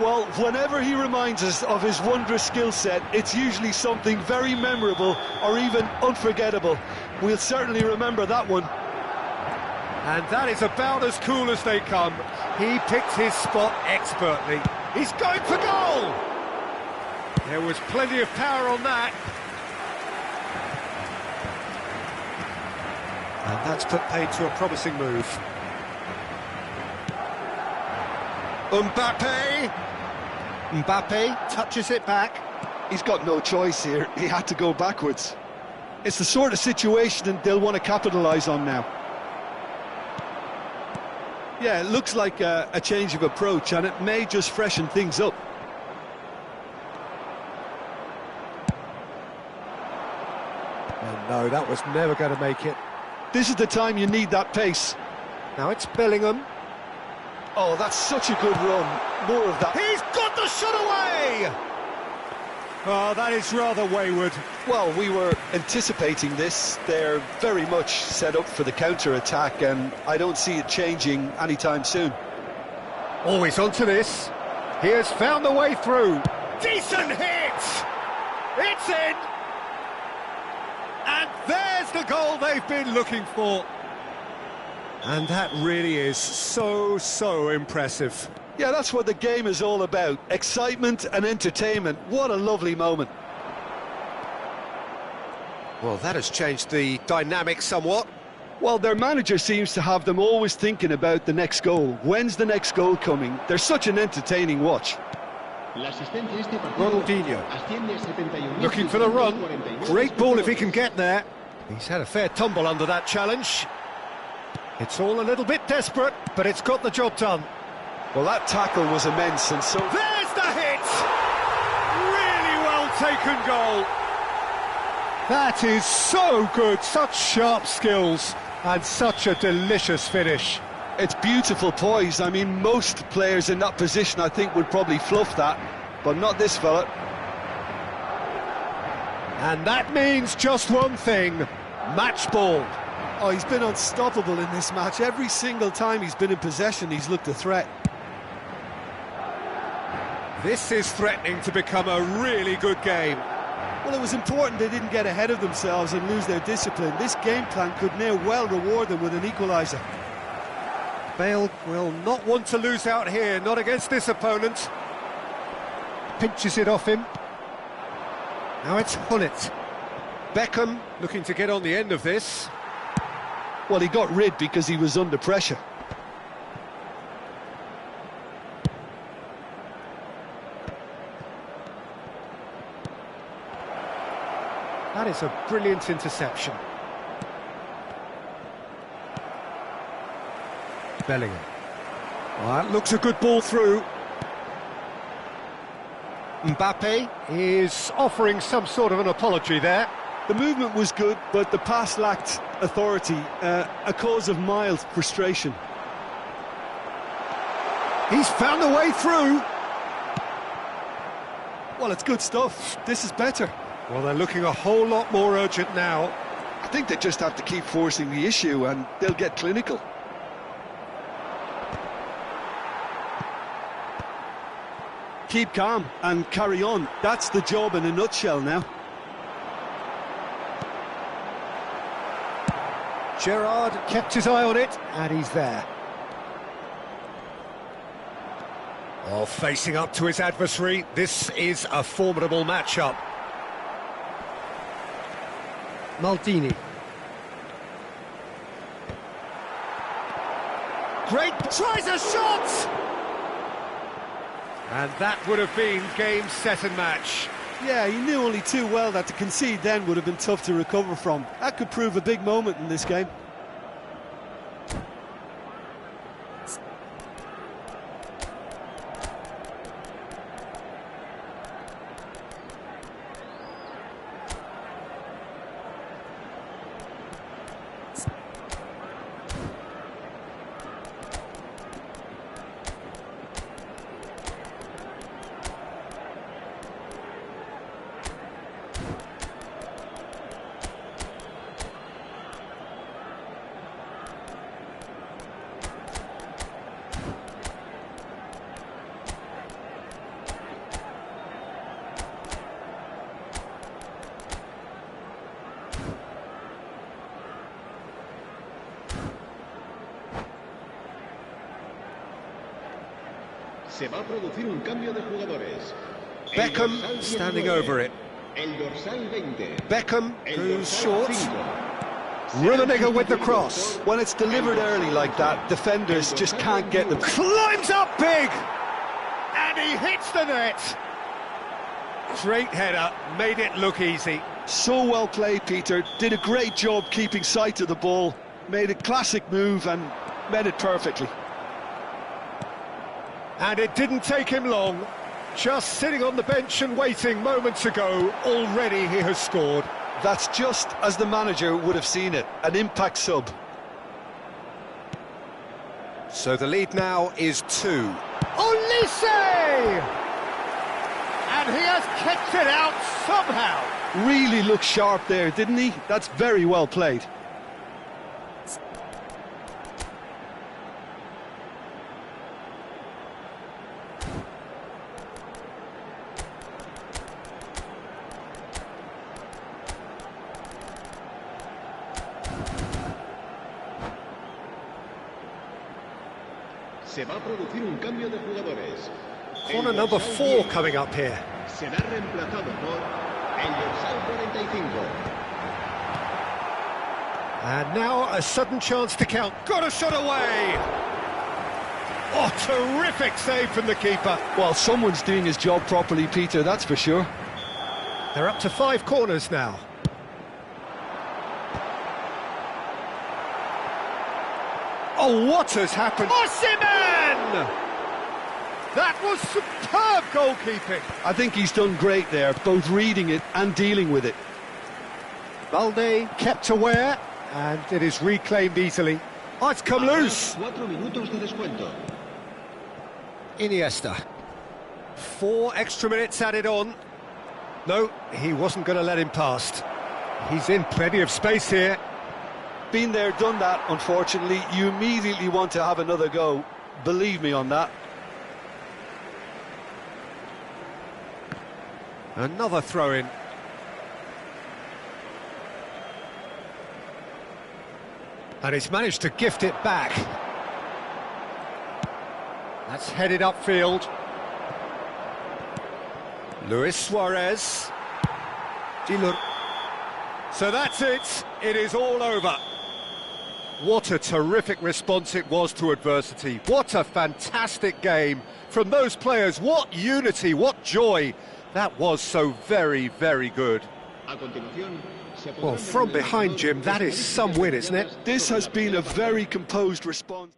Well, whenever he reminds us of his wondrous skill set, it's usually something very memorable or even unforgettable. We'll certainly remember that one. And that is about as cool as they come. He picked his spot expertly. He's going for goal! There was plenty of power on that. And that's put paid to a promising move. Mbappe touches it back. He's got no choice here. He had to go backwards. It's the sort of situation they'll want to capitalise on now. Yeah, it looks like a change of approach, and it may just freshen things up. And no, that was never going to make it. This is the time you need that pace. Now it's Bellingham. Oh, that's such a good run. More of that. He's got the shot away! Oh, that is rather wayward. Well, we were anticipating this. They're very much set up for the counter-attack, and I don't see it changing anytime soon. Always onto this. He has found the way through. Decent hit! It's in! And there's the goal they've been looking for. And that really is so impressive. Yeah, that's what the game is all about. Excitement and entertainment. What a lovely moment. Well, that has changed the dynamic somewhat. Well, their manager seems to have them always thinking about the next goal. When's the next goal coming? They're such an entertaining watch. Ronaldinho looking for the run. Great ball if he can get there. He's had a fair tumble under that challenge. It's all a little bit desperate, but it's got the job done. Well, that tackle was immense, and so... There's the hit! Really well taken goal. That is so good, such sharp skills, and such a delicious finish. It's beautiful poise. I mean, most players in that position, I think, would probably fluff that, but not this fella. And that means just one thing, match ball. Oh, he's been unstoppable in this match. Every single time he's been in possession, he's looked a threat. This is threatening to become a really good game. Well, it was important they didn't get ahead of themselves and lose their discipline. This game plan could now well reward them with an equaliser. Bale will not want to lose out here, not against this opponent. Pinches it off him. Now it's Hullet. Beckham looking to get on the end of this. Well, he got rid because he was under pressure. That is a brilliant interception. Bellingham. Well, that looks a good ball through. Mbappe is offering some sort of an apology there. The movement was good, but the pass lacked authority, a cause of mild frustration. He's found the way through. Well, it's good stuff. This is better. Well, they're looking a whole lot more urgent now. I think they just have to keep forcing the issue and they'll get clinical. Keep calm and carry on. That's the job in a nutshell now. Gerrard kept his eye on it, and he's there. Oh, facing up to his adversary, this is a formidable matchup. Maldini. Great, tries a shot! And that would have been game, set and match. Yeah, he knew only too well that to concede then would have been tough to recover from. That could prove a big moment in this game. Se va a producir un cambio de jugadores. Beckham standing over it. El dorsal 20. Beckham goes short. 5. Rummenigge with the cross. When it's delivered early like that, defenders just can't get them. Climbs up big! And he hits the net! Great header, made it look easy. So well played, Peter. Did a great job keeping sight of the ball. Made a classic move and met it perfectly. And it didn't take him long. Just sitting on the bench and waiting moments ago, already he has scored. That's just as the manager would have seen it, an impact sub. So the lead now is 2. Olise! And he has kicked it out somehow. Really looked sharp there, didn't he? That's very well played. Se va a producir un cambio de jugadores. Corner number 4 coming up here. Será reemplazado por el dorsal 45. And now a sudden chance to count. Got a shot away! Oh, terrific save from the keeper. Well, someone's doing his job properly, Peter, that's for sure. They're up to 5 corners now. Oh, what has happened? Osimhen! That was superb goalkeeping. I think he's done great there, both reading it and dealing with it. Balde kept aware, and it is reclaimed easily. Oh, it's come loose. 4 minutos de descuento. Iniesta. 4 extra minutes added on. No, he wasn't going to let him past. He's in plenty of space here. Been there, done that, unfortunately. You immediately want to have another go. Believe me on that. Another throw-in. And he's managed to gift it back. That's headed upfield. Luis Suarez. Dilur. So that's it. It is all over. What a terrific response it was to adversity. What a fantastic game from those players. What unity, what joy. That was so very, very good. Well, from behind, Jim, that is some win, isn't it? This has been a very composed response.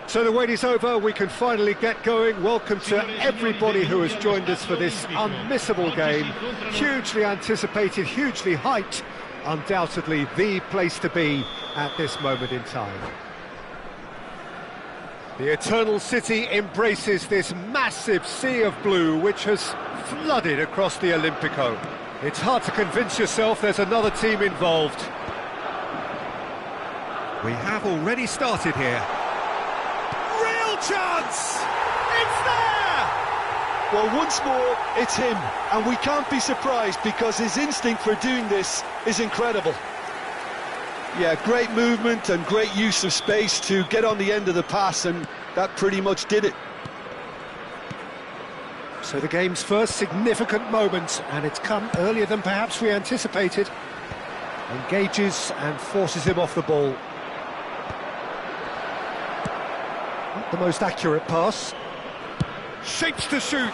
So the wait is over, we can finally get going. Welcome to everybody who has joined us for this unmissable game. Hugely anticipated, hugely hyped, undoubtedly the place to be at this moment in time. The Eternal City embraces this massive sea of blue which has flooded across the Olympico. It's hard to convince yourself there's another team involved. We have already started here. Chance! It's there! Well, once more, it's him, and we can't be surprised because his instinct for doing this is incredible. Yeah, great movement and great use of space to get on the end of the pass, and that pretty much did it. So the game's first significant moment, and it's come earlier than perhaps we anticipated. Engages and forces him off the ball. Not the most accurate pass. Shapes to shoot.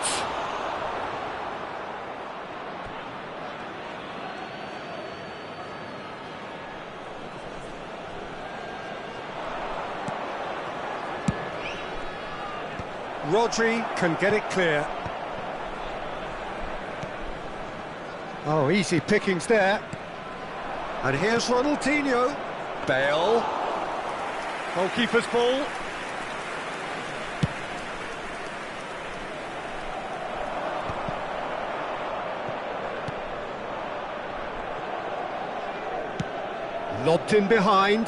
Rodri can get it clear. Oh, easy pickings there. And here's Ronaldinho. Bale. Goalkeeper's ball. Lobbed in behind.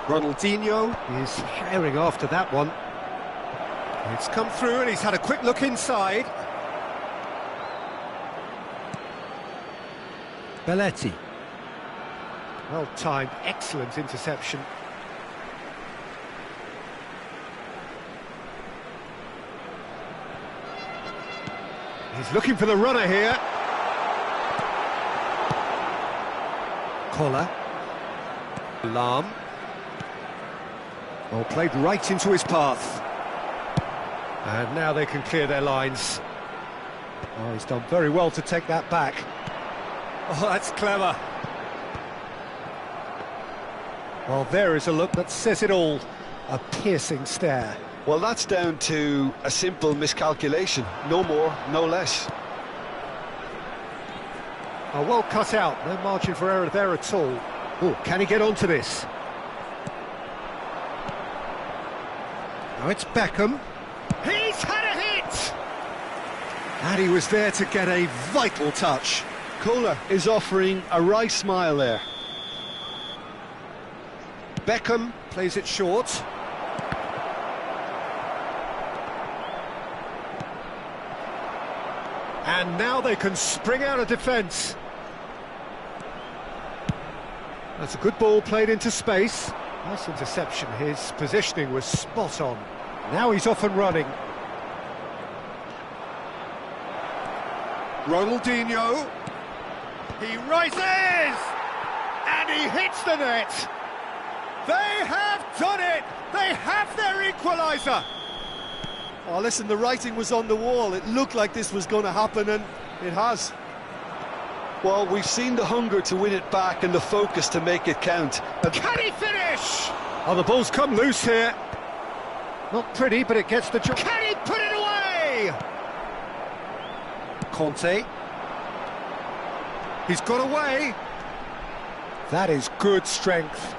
Ronaldinho is herring after that one. It's come through and he's had a quick look inside. Belletti. Well timed, excellent interception. He's looking for the runner here. Collar. Lam. Well, played right into his path. And now they can clear their lines. Oh, he's done very well to take that back. Oh, that's clever. Well, there is a look that says it all. A piercing stare. Well, that's down to a simple miscalculation. No more, no less. Oh, well cut out. No margin for error there at all. Oh, can he get onto this? Now it's Beckham. He's had a hit! And he was there to get a vital touch. Kohler is offering a wry smile there. Beckham plays it short. And now they can spring out of defence. That's a good ball played into space. Nice interception, his positioning was spot on. Now he's off and running. Ronaldinho. He rises! And he hits the net! They have done it! They have their equaliser! Oh, listen, the writing was on the wall. It looked like this was going to happen, and it has. Well, we've seen the hunger to win it back and the focus to make it count. Can he finish? Oh, the ball's come loose here. Not pretty, but it gets the job. Can he put it away? Conte. He's got away. That is good strength.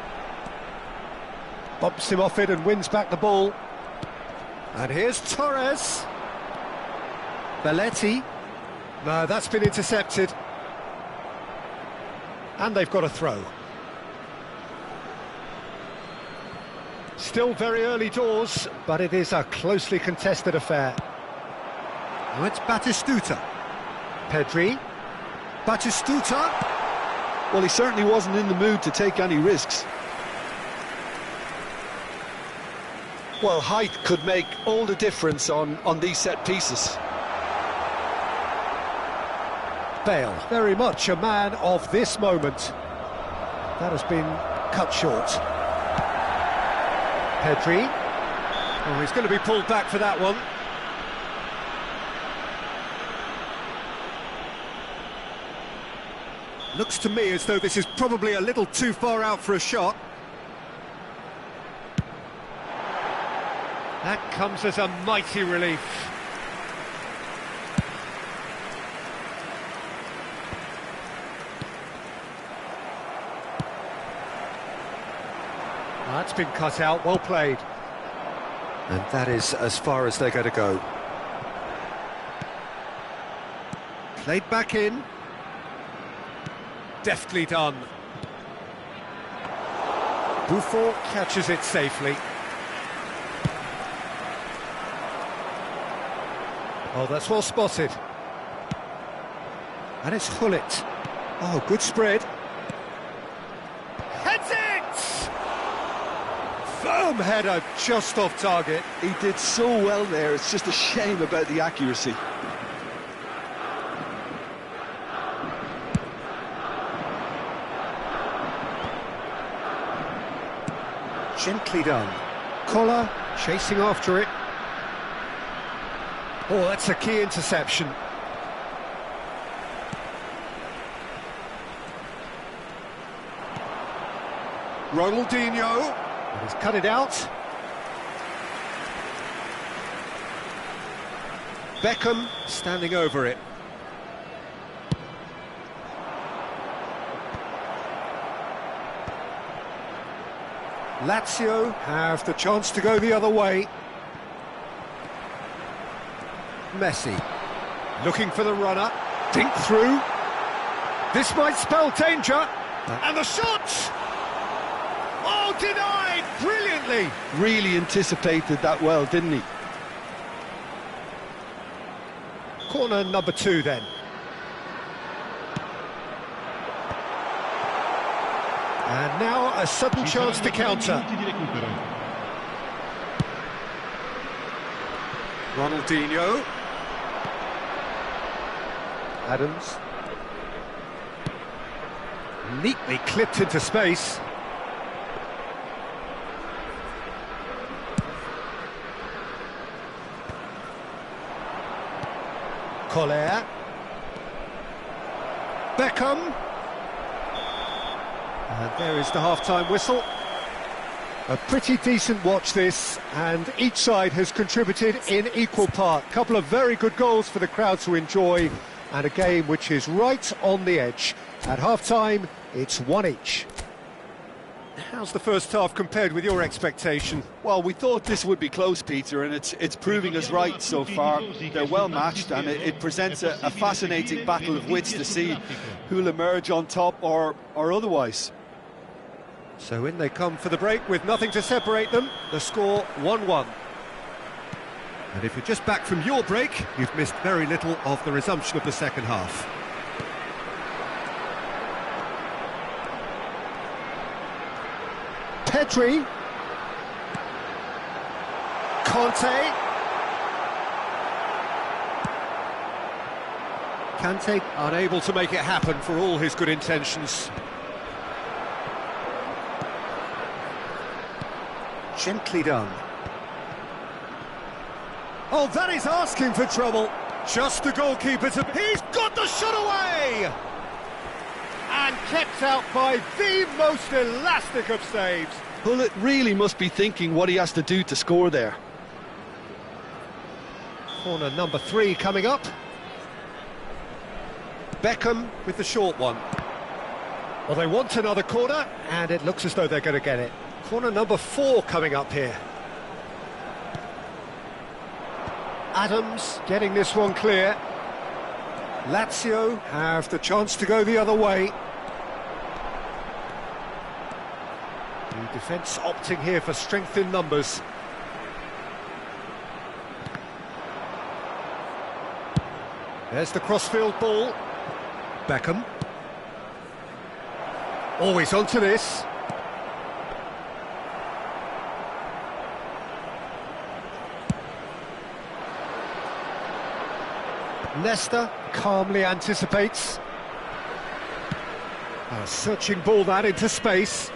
Bumps him off it and wins back the ball. And here's Torres. Belletti. No, that's been intercepted. And they've got a throw. Still very early doors, but it is a closely contested affair. Now it's Batistuta. Pedri. Batistuta. Well, he certainly wasn't in the mood to take any risks. Well, height could make all the difference on these set pieces. Bale, very much a man of this moment. That has been cut short. Pedri. Oh, he's going to be pulled back for that one. Looks to me as though this is probably a little too far out for a shot. That comes as a mighty relief. That's been cut out, well played. And that is as far as they're going to go. Played back in. Deftly done. Buffon catches it safely. Oh, that's well spotted. And it's Hullet. Oh, good spread. Heads it! Firm header, just off target. He did so well there, it's just a shame about the accuracy. Gently done. Collar chasing after it. Oh, that's a key interception. Ronaldinho. He's cut it out. Beckham standing over it. Lazio have the chance to go the other way. Messi looking for the runner. Dink through. This might spell danger. And the shot! Oh, denied brilliantly. Really anticipated that well, didn't he? Corner number 2 then. And now a sudden chance to counter. Ronaldinho. Adams. Neatly clipped into space. Collier. Beckham. And there is the half-time whistle. A pretty decent watch this, and each side has contributed in equal part. Couple of very good goals for the crowd to enjoy, and a game which is right on the edge. At half-time, it's 1 each. How's the first half compared with your expectation? Well, we thought this would be close, Peter, and it's proving us right so far. They're well matched, and it presents a fascinating battle of wits to see who'll emerge on top or otherwise. So in they come for the break with nothing to separate them. The score 1-1. And if you're just back from your break, you've missed very little of the resumption of the second half. Pedri. Kante unable to make it happen for all his good intentions. Gently done. Oh, that is asking for trouble. Just the goalkeeper to... He's got the shot away! And kept out by the most elastic of saves. Hullet really must be thinking what he has to do to score there. Corner number 3 coming up. Beckham with the short one. Well, they want another corner, and it looks as though they're going to get it. Corner number 4 coming up here. Adams getting this one clear. Lazio have the chance to go the other way. The defence opting here for strength in numbers. There's the crossfield ball. Beckham. Always onto this. Nesta calmly anticipates. A searching ball that into space.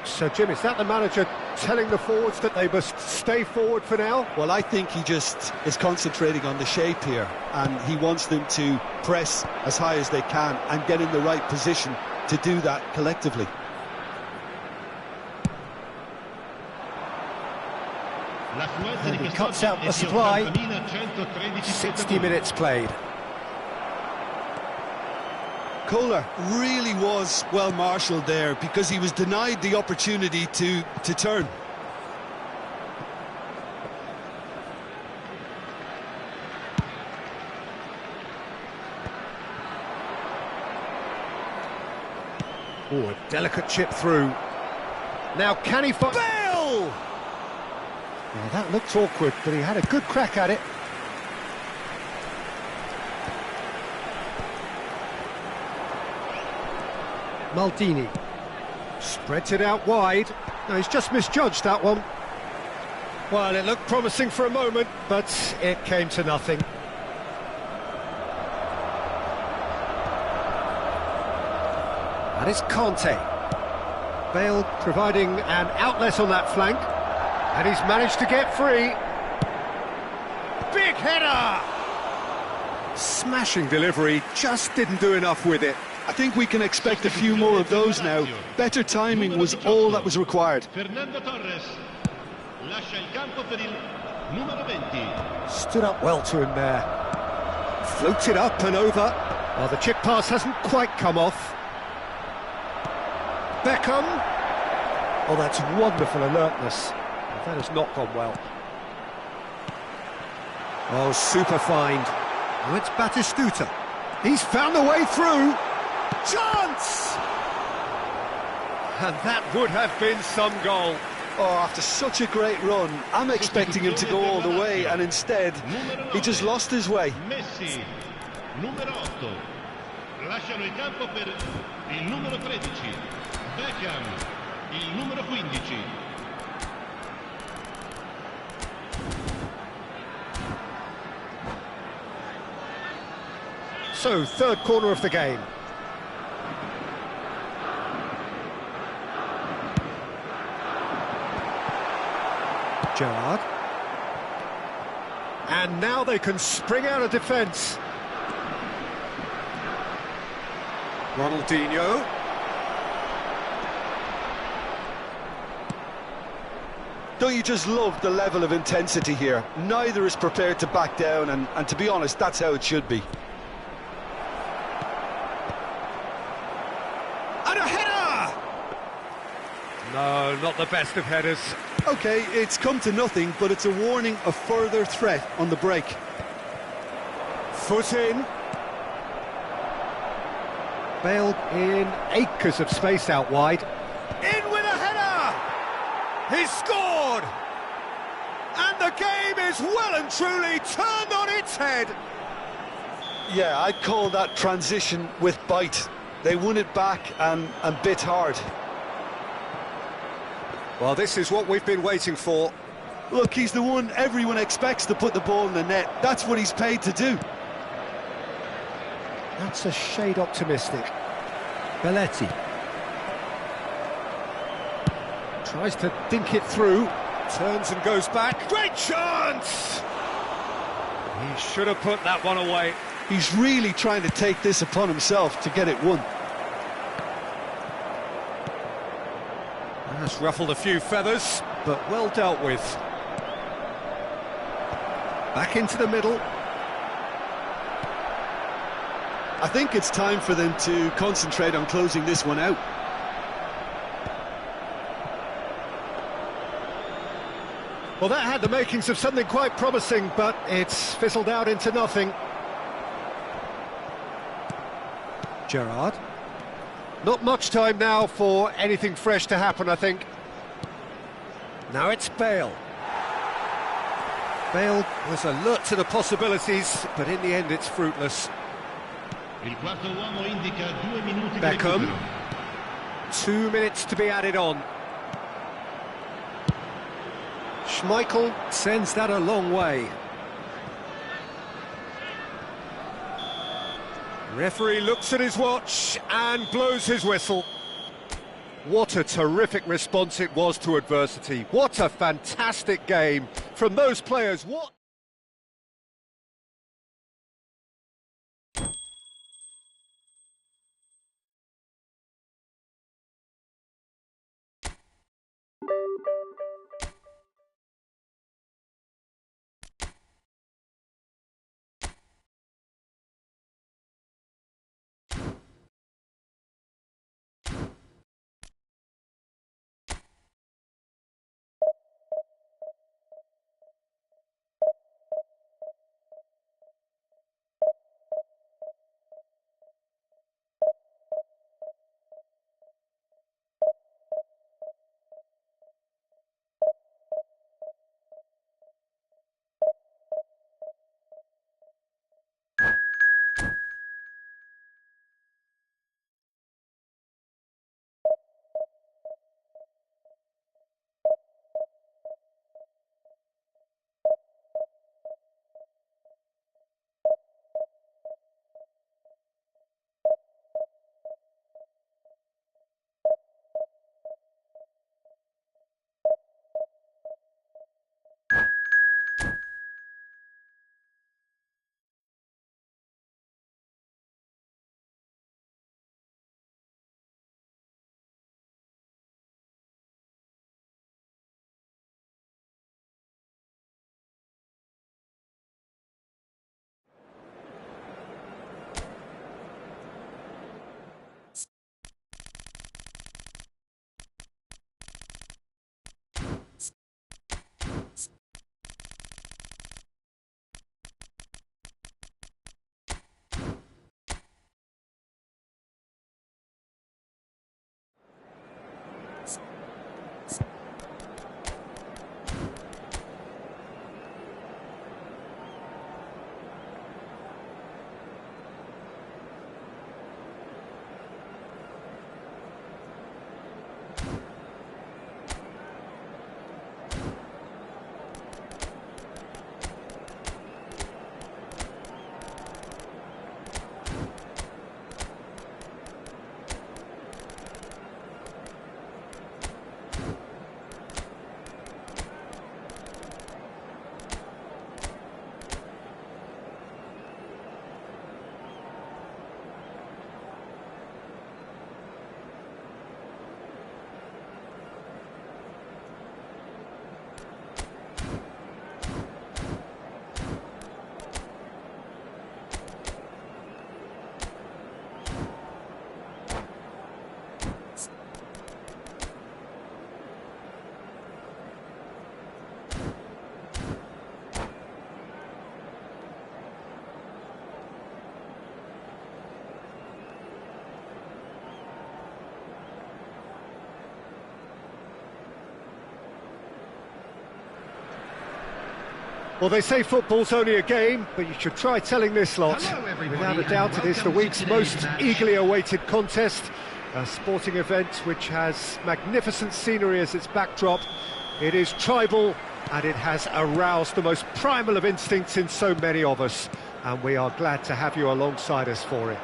So, Jim, is that the manager telling the forwards that they must stay forward for now? Well, I think he just is concentrating on the shape here, and he wants them to press as high as they can and get in the right position to do that collectively. And he cuts out the supply. 60 minutes played. Kohler really was well marshalled there because he was denied the opportunity to turn. Oh, a delicate chip through. Now can he find... Bale! Well, that looked awkward, but he had a good crack at it. Maldini spreads it out wide. No, he's just misjudged that one. Well, it looked promising for a moment, but it came to nothing. And it's Conte. Bale providing an outlet on that flank, and he's managed to get free. Big header! Smashing delivery, just didn't do enough with it. I think we can expect a few more of those now. Better timing was all that was required. Stood up well to him there. Floated up and over. Well, the chip pass hasn't quite come off. Beckham. Oh, that's wonderful alertness. That has not gone well. Oh, super find. Now it's Batistuta. He's found the way through. Chance! And that would have been some goal. Oh, after such a great run, I'm expecting him to go all the way, and instead, he just lost his way. Messi, numero 8. Lasciano il campo per il numero 13. Beckham, il numero 15. So, third corner of the game. Gerrard. And now they can spring out of defence. Ronaldinho. Don't you just love the level of intensity here? Neither is prepared to back down, and to be honest, that's how it should be. And a header! No, not the best of headers. OK, it's come to nothing, but it's a warning of further threat on the break. Foot in. Bale in acres of space out wide. In with a header! He's scored! And the game is well and truly turned on its head. Yeah, I'd call that transition with bite. They won it back and bit hard. Well, this is what we've been waiting for. Look, he's the one everyone expects to put the ball in the net. That's what he's paid to do. That's a shade optimistic. Belletti. Tries to dink it through. Turns and goes back. Great chance! He should have put that one away. He's really trying to take this upon himself to get it won. That's ruffled a few feathers, but well dealt with. Back into the middle. I think it's time for them to concentrate on closing this one out. Well, that had the makings of something quite promising, but it's fizzled out into nothing. Gerrard. Not much time now for anything fresh to happen, I think. Now it's Bale. Bale was alert to the possibilities, but in the end it's fruitless. Beckham. 2 minutes to be added on. Schmeichel sends that a long way. Referee looks at his watch and blows his whistle. What a terrific response it was to adversity. What a fantastic game from those players. What... Well, they say football's only a game, but you should try telling this lot. Without a doubt, it is the week's most eagerly awaited contest. A sporting event which has magnificent scenery as its backdrop. It is tribal, and it has aroused the most primal of instincts in so many of us. And we are glad to have you alongside us for it.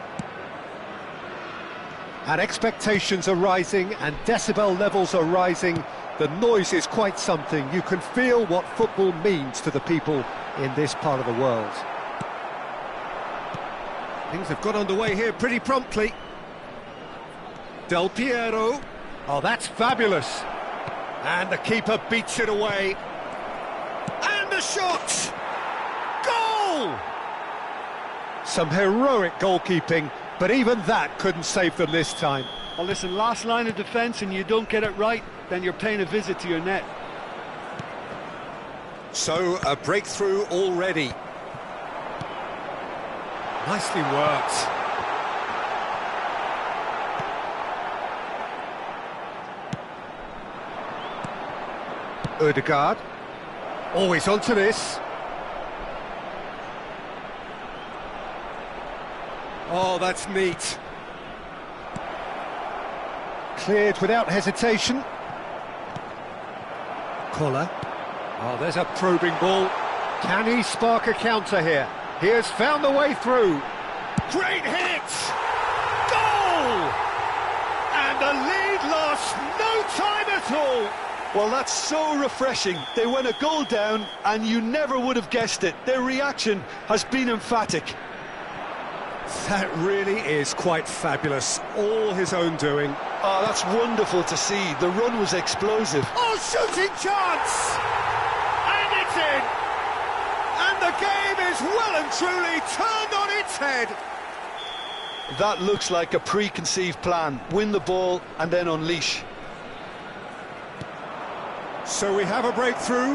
And expectations are rising, and decibel levels are rising. The noise is quite something. You can feel what football means to the people in this part of the world. Things have got underway here pretty promptly. Del Piero. Oh, that's fabulous. And the keeper beats it away. And the shot! Goal! Some heroic goalkeeping, but even that couldn't save them this time. Well, listen, last line of defence and you don't get it right, then you're paying a visit to your net. So, a breakthrough already. Nicely worked. Ødegaard. Always onto this. Oh, that's neat. Cleared without hesitation. Collar. Oh, there's a probing ball. Can he spark a counter here? He has found the way through. Great hit! Goal! And the lead lost, no time at all. Well, that's so refreshing. They went a goal down and you never would have guessed it. Their reaction has been emphatic. That really is quite fabulous. All his own doing. Oh, that's wonderful to see. The run was explosive. Oh, shooting chance! And it's in! And the game is well and truly turned on its head. That looks like a preconceived plan. Win the ball and then unleash. So we have a breakthrough.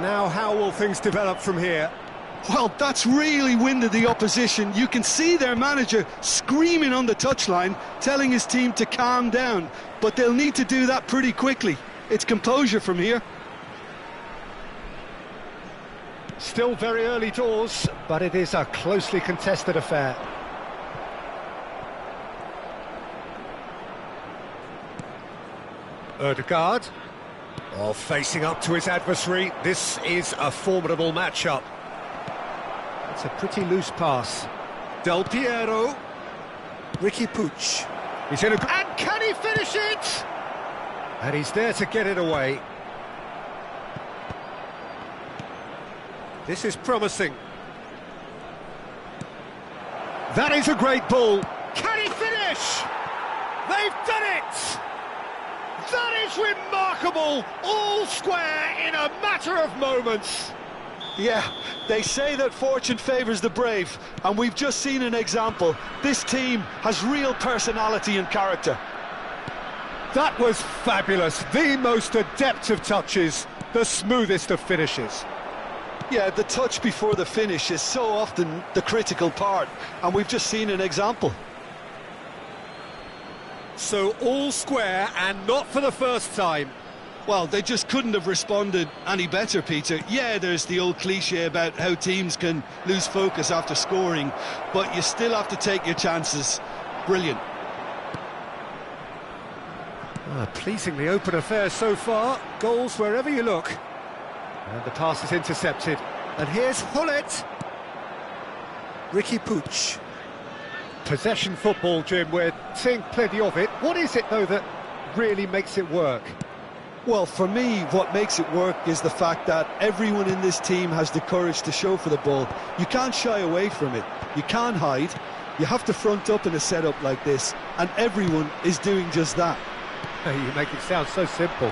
Now how will things develop from here? Well, that's really winded the opposition. You can see their manager screaming on the touchline, telling his team to calm down. But they'll need to do that pretty quickly. It's composure from here. Still very early doors, but it is a closely contested affair. Ødegaard. Oh, facing up to his adversary. This is a formidable matchup. It's a pretty loose pass. Del Piero. Ricky Puig. He's in a... And can he finish it? And he's there to get it away. This is promising. That is a great ball. Can he finish? They've done it! That is remarkable! All square in a matter of moments. Yeah, they say that fortune favours the brave, and we've just seen an example. This team has real personality and character. That was fabulous. The most adept of touches, the smoothest of finishes. Yeah, the touch before the finish is so often the critical part, and we've just seen an example. So all square, and not for the first time. Well, they just couldn't have responded any better, Peter. Yeah, there's the old cliche about how teams can lose focus after scoring, but you still have to take your chances. Brilliant. Pleasingly open affair so far. Goals wherever you look. And the pass is intercepted. And here's Hullet. Ricky Puig. Possession football, Jim, we're seeing plenty of it. What is it, though, that really makes it work? Well, for me, what makes it work is the fact that everyone in this team has the courage to show for the ball. You can't shy away from it. You can't hide. You have to front up in a setup like this, and everyone is doing just that. You make it sound so simple.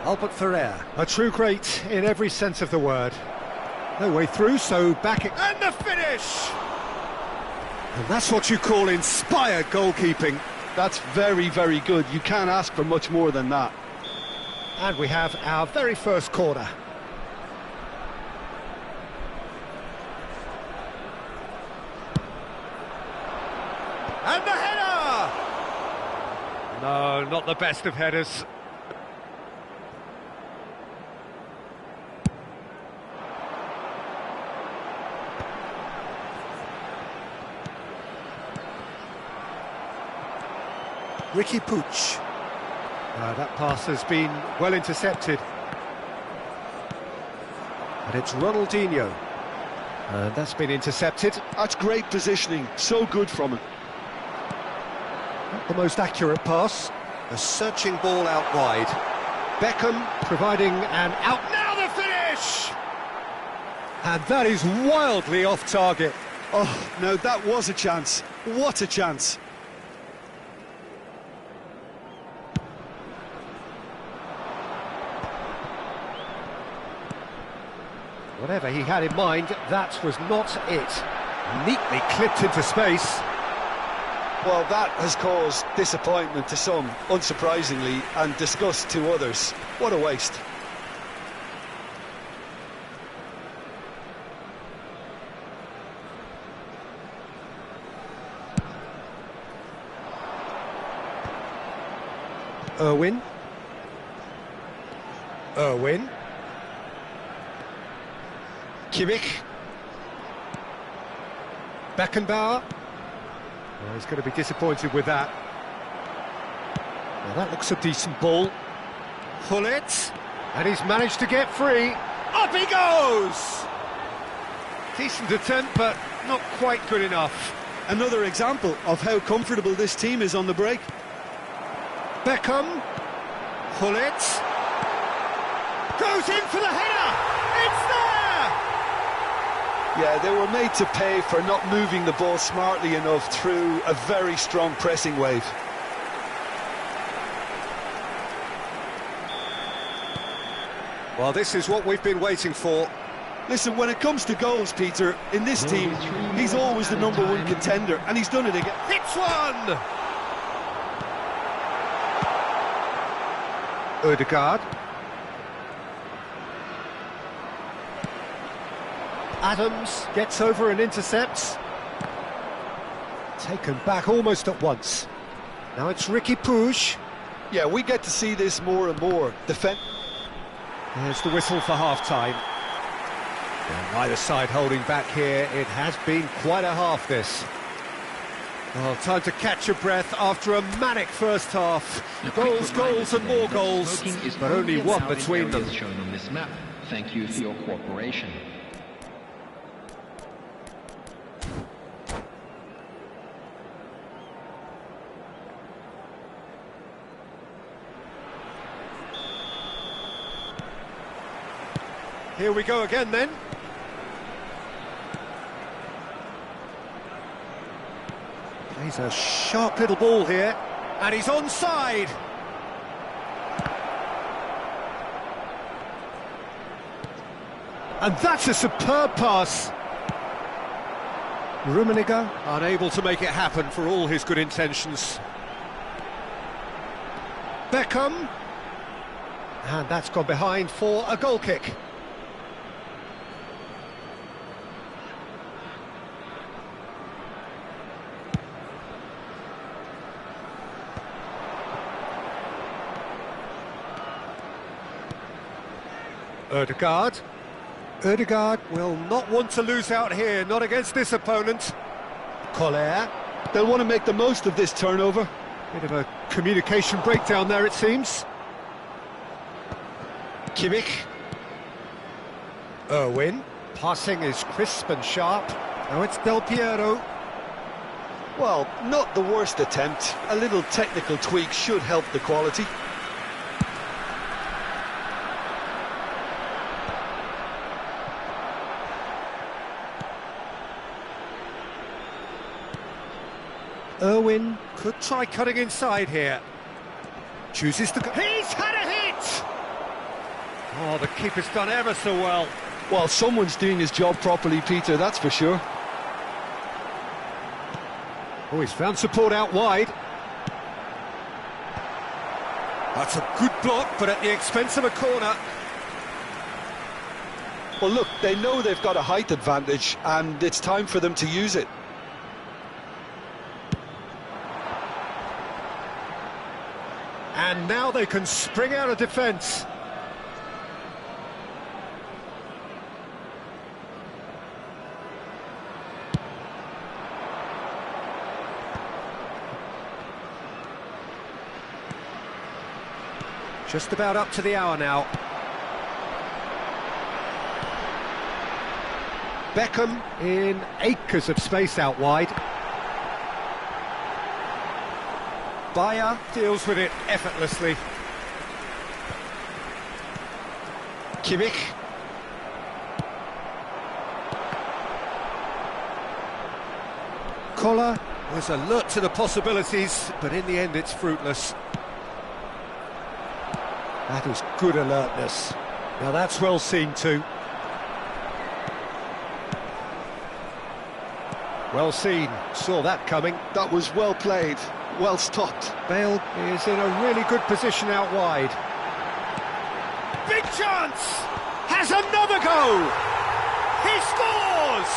Albert Ferrer, a true great in every sense of the word. No way through, so back it... And the finish! And that's what you call inspired goalkeeping. That's very, very good. You can't ask for much more than that. And we have our very first corner. And the header! No, not the best of headers. Ricky Puig. That pass has been well intercepted. And it's Ronaldinho. And that's been intercepted. That's great positioning, so good from him. Not the most accurate pass. A searching ball out wide. Beckham providing an out... Now the finish! And that is wildly off target. Oh, no, that was a chance. What a chance. Whatever he had in mind, that was not it. Neatly clipped into space. Well, that has caused disappointment to some, unsurprisingly, and disgust to others. What a waste. Irwin. Kimmich. Beckenbauer. Well, he's going to be disappointed with that. Well, that looks a decent ball. Hullet. And he's managed to get free. Up he goes! Decent attempt, but not quite good enough. Another example of how comfortable this team is on the break. Beckham. Pullet. Goes in for the header! It's there! Yeah, they were made to pay for not moving the ball smartly enough through a very strong pressing wave. Well, this is what we've been waiting for. Listen, when it comes to goals, Peter, in this team, he's always the #1 contender, and he's done it again. Hits one! Ødegaard. Adams gets over and intercepts. Taken back almost at once. Now it's Ricky Puig. Yeah, we get to see this more and more. There's the whistle for half-time. Neither side holding back here. It has been quite a half, this. Well, time to catch your breath after a manic first half. Goals, goals and more goals, but only one between them. Shown on this map. Thank you for your cooperation. Here we go again then. Plays a sharp little ball here, and he's onside. And that's a superb pass. Rummenigge unable to make it happen for all his good intentions. Beckham. And that's gone behind for a goal kick. Ødegaard. Ødegaard will not want to lose out here, not against this opponent. Collier. They'll want to make the most of this turnover. Bit of a communication breakdown there, it seems. Kimmich. Irwin. Passing is crisp and sharp. Now it's Del Piero. Well, not the worst attempt. A little technical tweak should help the quality. Irwin could try cutting inside here. Chooses to go. He's had a hit! Oh, the keeper's done ever so well. Well, someone's doing his job properly, Peter, that's for sure. Oh, he's found support out wide. That's a good block, but at the expense of a corner. Well, look, they know they've got a height advantage, and it's time for them to use it. And now they can spring out of defence. Just about up to the hour now. Beckham in acres of space out wide. Bayer deals with it effortlessly. Kimmich. Koller was alert to the possibilities, but in the end it's fruitless. That is good alertness. Now that's well seen too. Well seen, saw that coming. That was well played, well stopped. Bale is in a really good position out wide. Big chance! Has another go! He scores!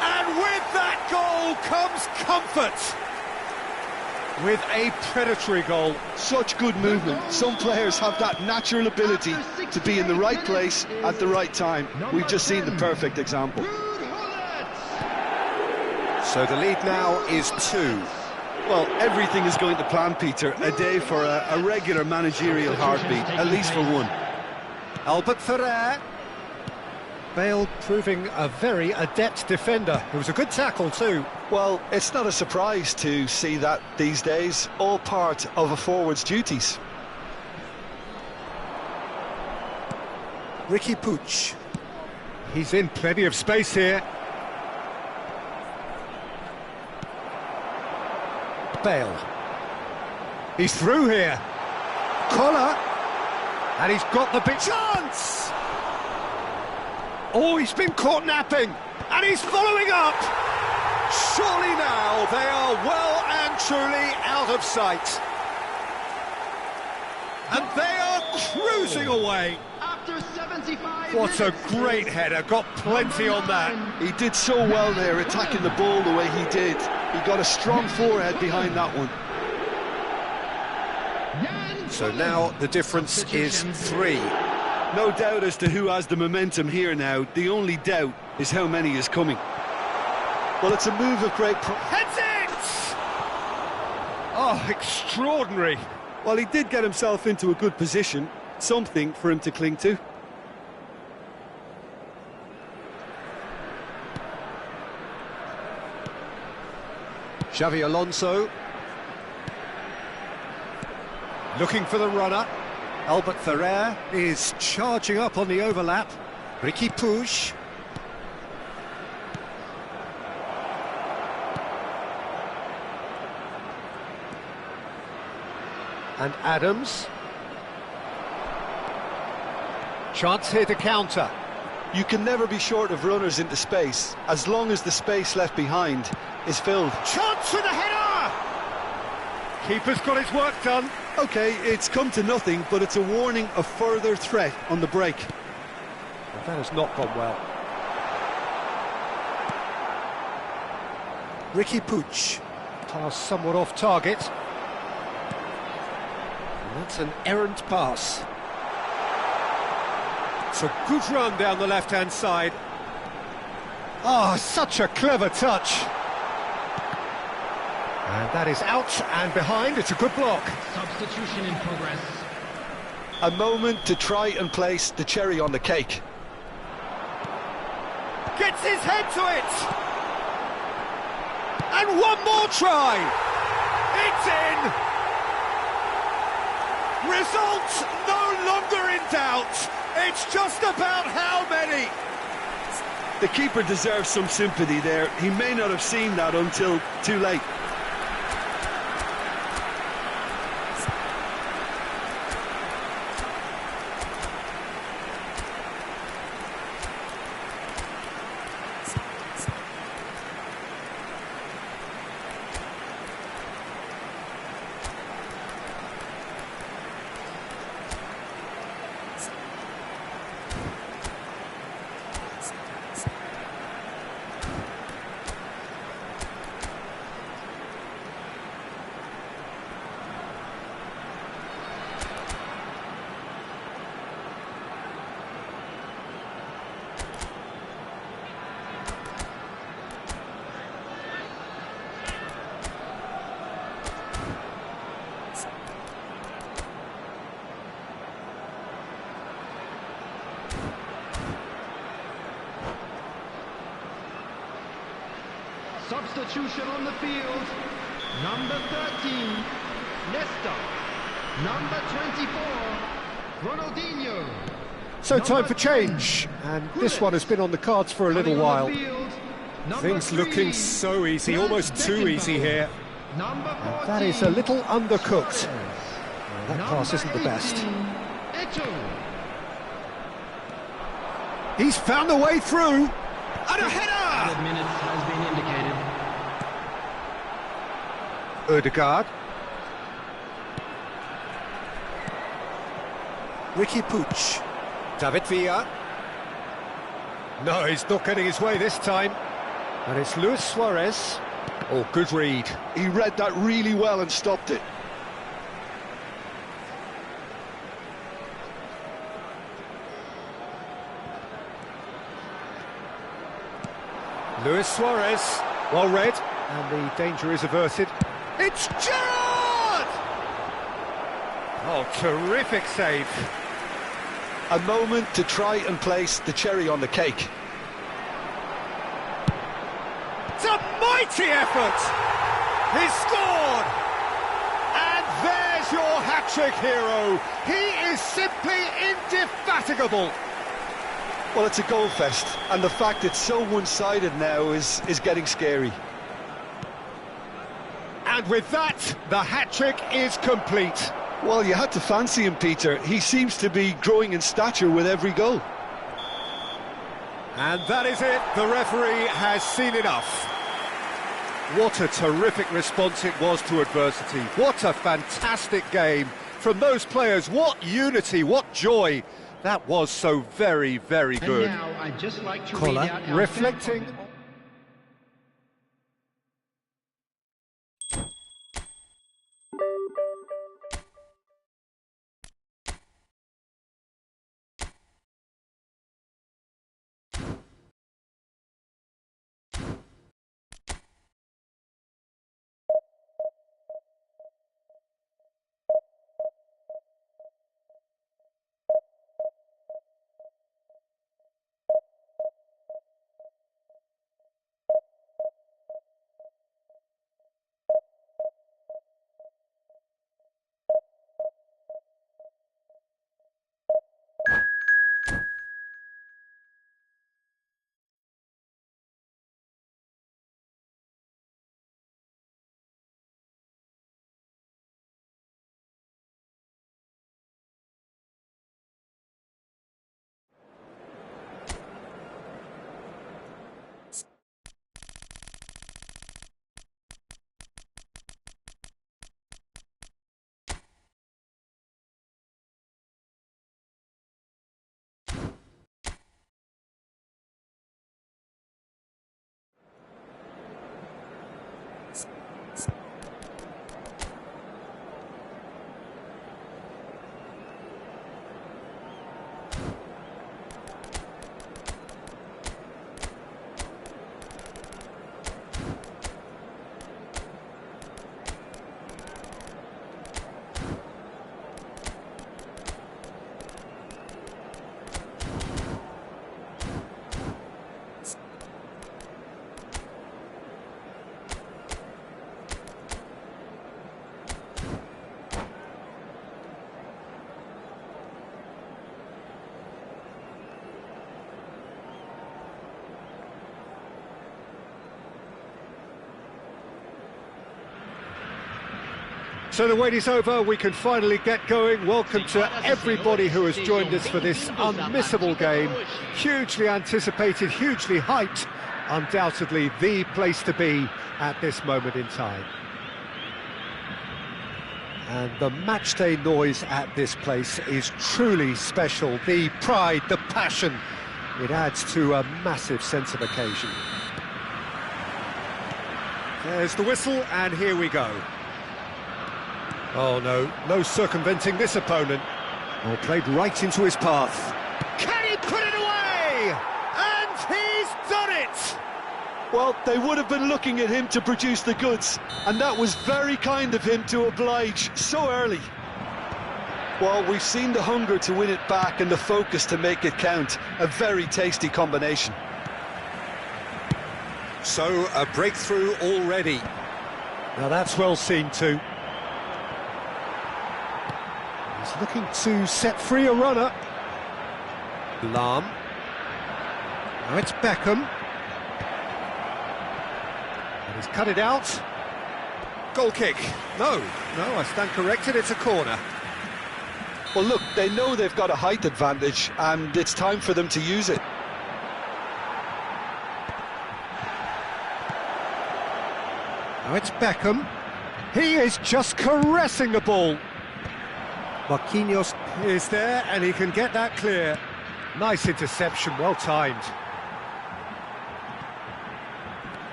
And with that goal comes comfort. With a predatory goal. Such good movement. Some players have that natural ability to be in the right place at the right time. We've just seen the perfect example. So the lead now is 2. Well, everything is going to plan, Peter. A day for a regular managerial heartbeat, at least for one. Albert Ferrer. Bale proving a very adept defender. It was a good tackle too. Well, it's not a surprise to see that these days, all part of a forward's duties. Riqui Puig. He's in plenty of space here. Bale. He's through here. Collar. And he's got the big chance! Oh, he's been caught napping. And he's following up. Surely now they are well and truly out of sight. And they are cruising away. After 75 What a minutes, great header, got plenty on that. He did so well there, attacking the ball the way he did. He got a strong forehead behind that one. So now the difference is 3. No doubt as to who has the momentum here now. The only doubt is how many is coming. Well, it's a move of great... Heads it! Oh, extraordinary. Well, he did get himself into a good position. Something for him to cling to. Xavi Alonso. Looking for the runner. Albert Ferrer is charging up on the overlap. Riqui Puig. And Adams. Chance here to counter. You can never be short of runners into space, as long as the space left behind is filled. Chance for the header! Keeper's got his work done. OK, it's come to nothing, but it's a warning of further threat on the break. Well, that has not gone well. Riqui Puig. Pass somewhat off target. And that's an errant pass. It's a good run down the left-hand side. Oh, such a clever touch. And that is out and behind. It's a good block. Substitution in progress. A moment to try and place the cherry on the cake. Gets his head to it. And one more try. It's in. Result no longer in doubt. It's just about how many. The keeper deserves some sympathy there. He may not have seen that until too late. Substitution on the field. Number 13, Nesta. Number 24, Ronaldinho. So time for change, and this one has been on the cards for a little while. Things looking so easy, almost too easy here. And that is a little undercooked. That pass isn't the best. He's found a way through, and a header! Added minutes has been indicated. Ødegaard. Riqui Puig. David Villa. No, he's not getting his way this time. And it's Luis Suarez. Oh, good read. He read that really well and stopped it. Luis Suarez, well read, and the danger is averted. It's Gerrard! Oh, terrific save. A moment to try and place the cherry on the cake. It's a mighty effort! He's scored! And there's your hat-trick hero. He is simply indefatigable. Well, it's a goal fest, and the fact it's so one-sided now is getting scary. And with that, the hat-trick is complete. Well, you had to fancy him, Peter. He seems to be growing in stature with every goal. And that is it. The referee has seen enough. What a terrific response it was to adversity. What a fantastic game from those players. What unity, what joy. That was so very, very good. And now I'd just like to Collar, read out our reflecting. So the wait is over, we can finally get going. Welcome to everybody who has joined us for this unmissable game. Hugely anticipated, hugely hyped, undoubtedly the place to be at this moment in time. And the matchday noise at this place is truly special. The pride, the passion, it adds to a massive sense of occasion. There's the whistle, and here we go. Oh no, no circumventing this opponent. Oh, played right into his path. Can he put it away? And he's done it! Well, they would have been looking at him to produce the goods, and that was very kind of him to oblige so early. Well, we've seen the hunger to win it back and the focus to make it count. A very tasty combination. So, a breakthrough already. Now that's well seen too. He's looking to set free a runner. Lahm. Now it's Beckham. And he's cut it out. Goal kick. No, I stand corrected, it's a corner. Well, look, they know they've got a height advantage, and it's time for them to use it. Now it's Beckham. He is just caressing the ball. Marquinhos is there, and he can get that clear. Nice interception, well timed.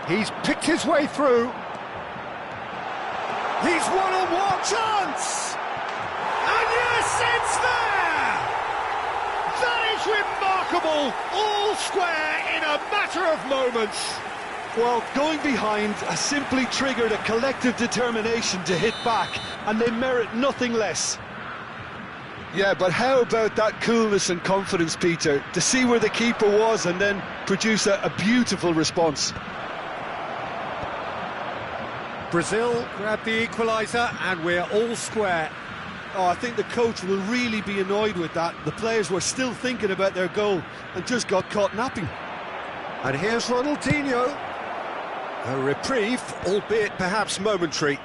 He's picked his way through. He's one-on-one chance! And yes, it's there! That is remarkable! All square in a matter of moments. Well, going behind has simply triggered a collective determination to hit back, and they merit nothing less. Yeah, but how about that coolness and confidence, Peter, to see where the keeper was and then produce a beautiful response. Brazil grab the equaliser and we're all square. Oh, I think the coach will really be annoyed with that. The players were still thinking about their goal and just got caught napping. And here's Ronaldinho. A reprieve, albeit perhaps momentary.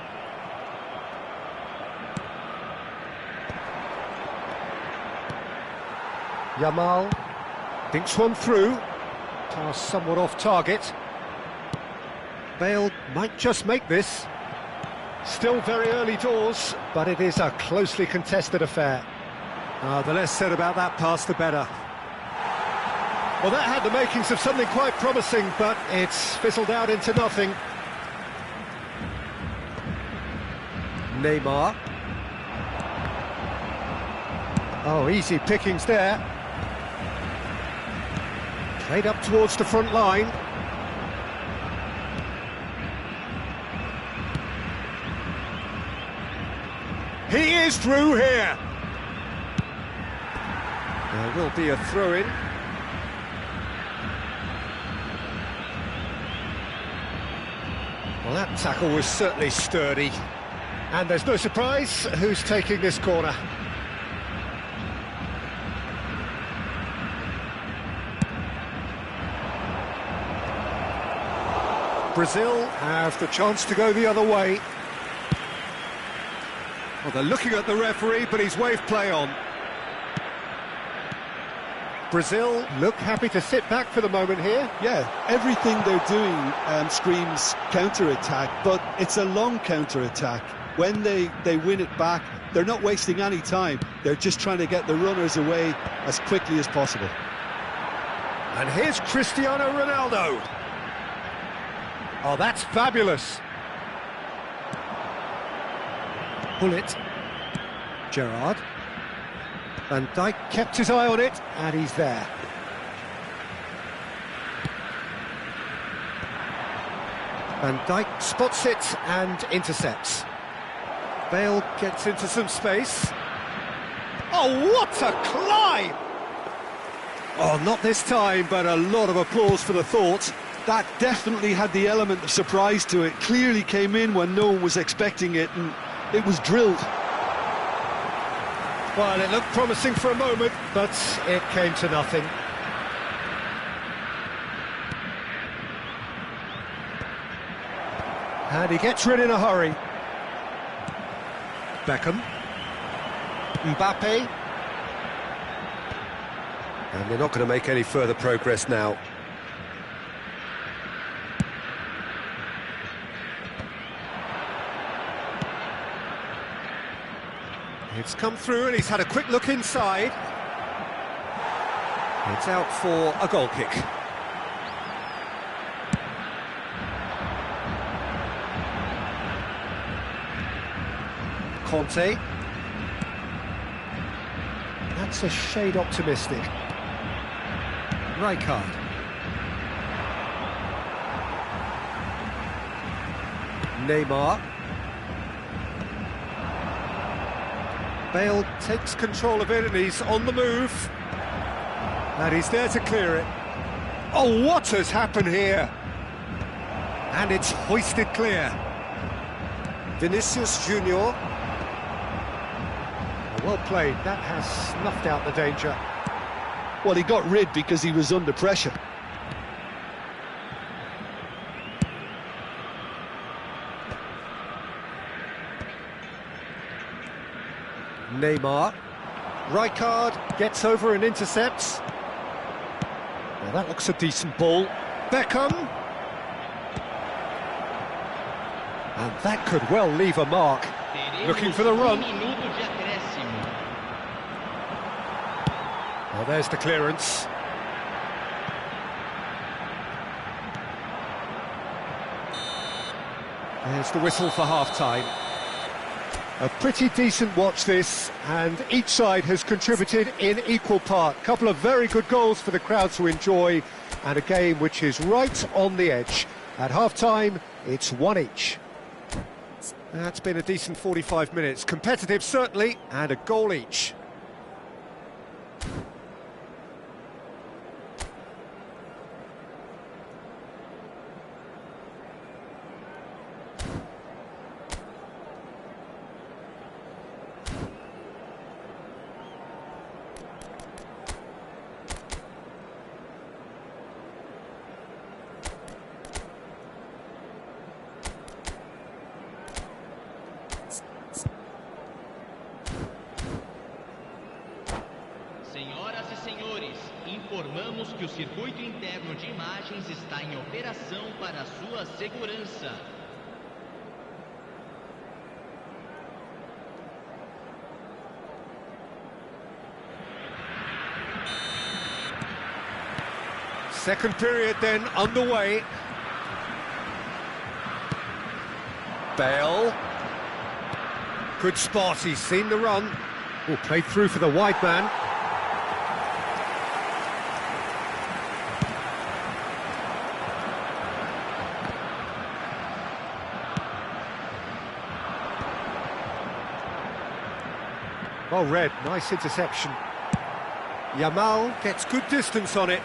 Yamal thinks one through. Pass somewhat off target. Bale might just make this. Still very early doors, but it is a closely contested affair. The less said about that pass, the better. Well, that had the makings of something quite promising, but it's fizzled out into nothing. Neymar. Oh, easy pickings there. Played up towards the front line. He is through here. There will be a throw-in. Well, that tackle was certainly sturdy. And there's no surprise who's taking this corner. Brazil have the chance to go the other way. Well, they're looking at the referee, but he's waved play on. Brazil look happy to sit back for the moment here. Yeah, everything they're doing screams counter-attack, but it's a long counter-attack. When they win it back, they're not wasting any time. They're just trying to get the runners away as quickly as possible. And here's Cristiano Ronaldo. Oh, that's fabulous. Bullet. Gerrard. Van Dijk kept his eye on it, and he's there. Van Dijk spots it and intercepts. Bale gets into some space. Oh, what a climb! Oh, not this time, but a lot of applause for the thought. That definitely had the element of surprise to it. Clearly came in when no one was expecting it, and it was drilled. Well, it looked promising for a moment, but it came to nothing. And he gets rid in a hurry. Beckham. Mbappe. And they're not going to make any further progress now. It's come through and he's had a quick look inside. It's out for a goal kick. Conte. That's a shade optimistic. Rijkaard. Neymar. Bale takes control of it and he's on the move. And he's there to clear it. Oh, what has happened here? And it's hoisted clear. Vinicius Junior. Well played, that has snuffed out the danger. Well, he got rid because he was under pressure. Neymar. Rijkaard gets over and intercepts. Well, that looks a decent ball. Beckham. And that could well leave a mark. Looking for the run. Well, there's the clearance. There's the whistle for half-time. A pretty decent watch this, and each side has contributed in equal part. A couple of very good goals for the crowd to enjoy, and a game which is right on the edge. At half-time, it's one each. That's been a decent 45 minutes. Competitive, certainly, and a goal each. senhores, informamos que o circuito interno de imagens está em operação para sua segurança. Second period then underway. Bale. Good spot, he's seen the run. Oh, played through for the wide man. Well read, nice interception. Yamal gets good distance on it.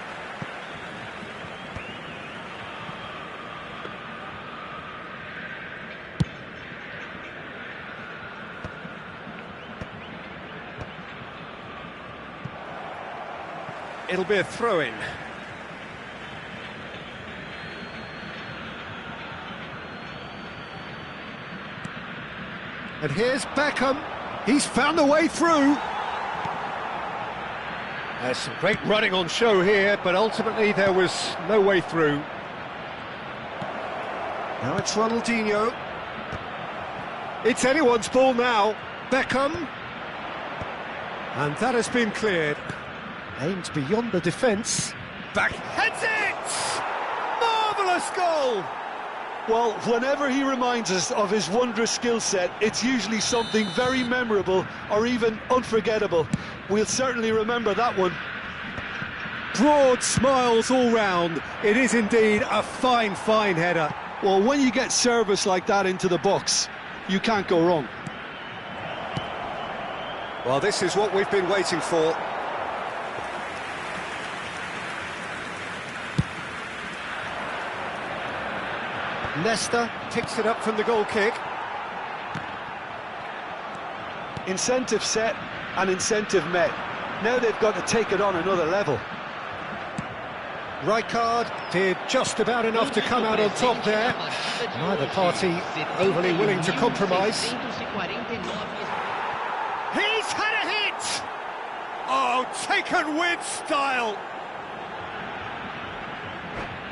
It'll be a throw-in. And here's Beckham. He's found a way through. There's some great running on show here, but ultimately there was no way through. Now it's Ronaldinho. It's anyone's ball now. Beckham. And that has been cleared. Aimed beyond the defence. Back heads it! Marvellous goal! Well, whenever he reminds us of his wondrous skill set, it's usually something very memorable or even unforgettable. We'll certainly remember that one. Broad smiles all round. It is indeed a fine, fine header. Well, when you get service like that into the box, you can't go wrong. Well, this is what we've been waiting for. Nesta picks it up from the goal kick. Incentive set and incentive met. Now they've got to take it on another level. Rijkaard did just about enough to come out on top there. Neither party overly willing to compromise. He's had a hit! Oh, taken with style!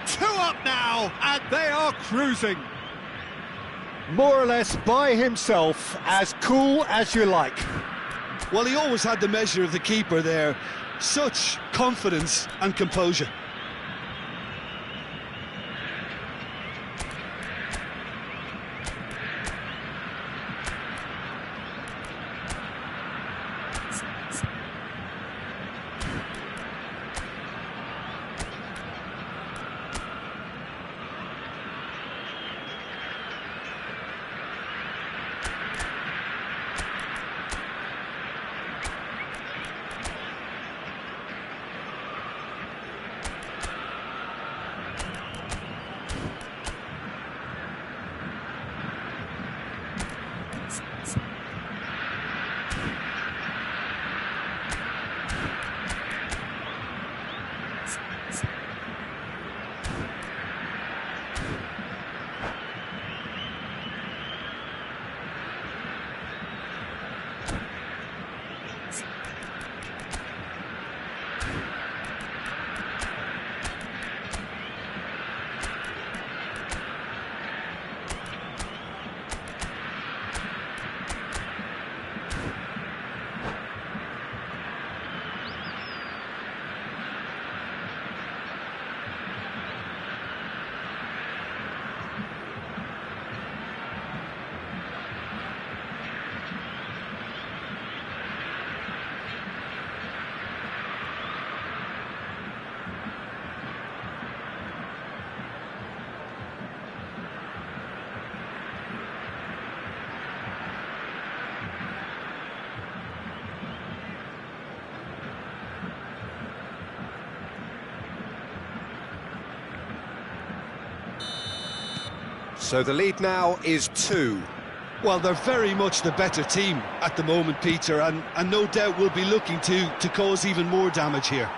2 up now, and they are cruising. More or less by himself, as cool as you like. Well, he always had the measure of the keeper there. Such confidence and composure. So the lead now is 2. Well, they're very much the better team at the moment, Peter, and no doubt will be looking to cause even more damage here.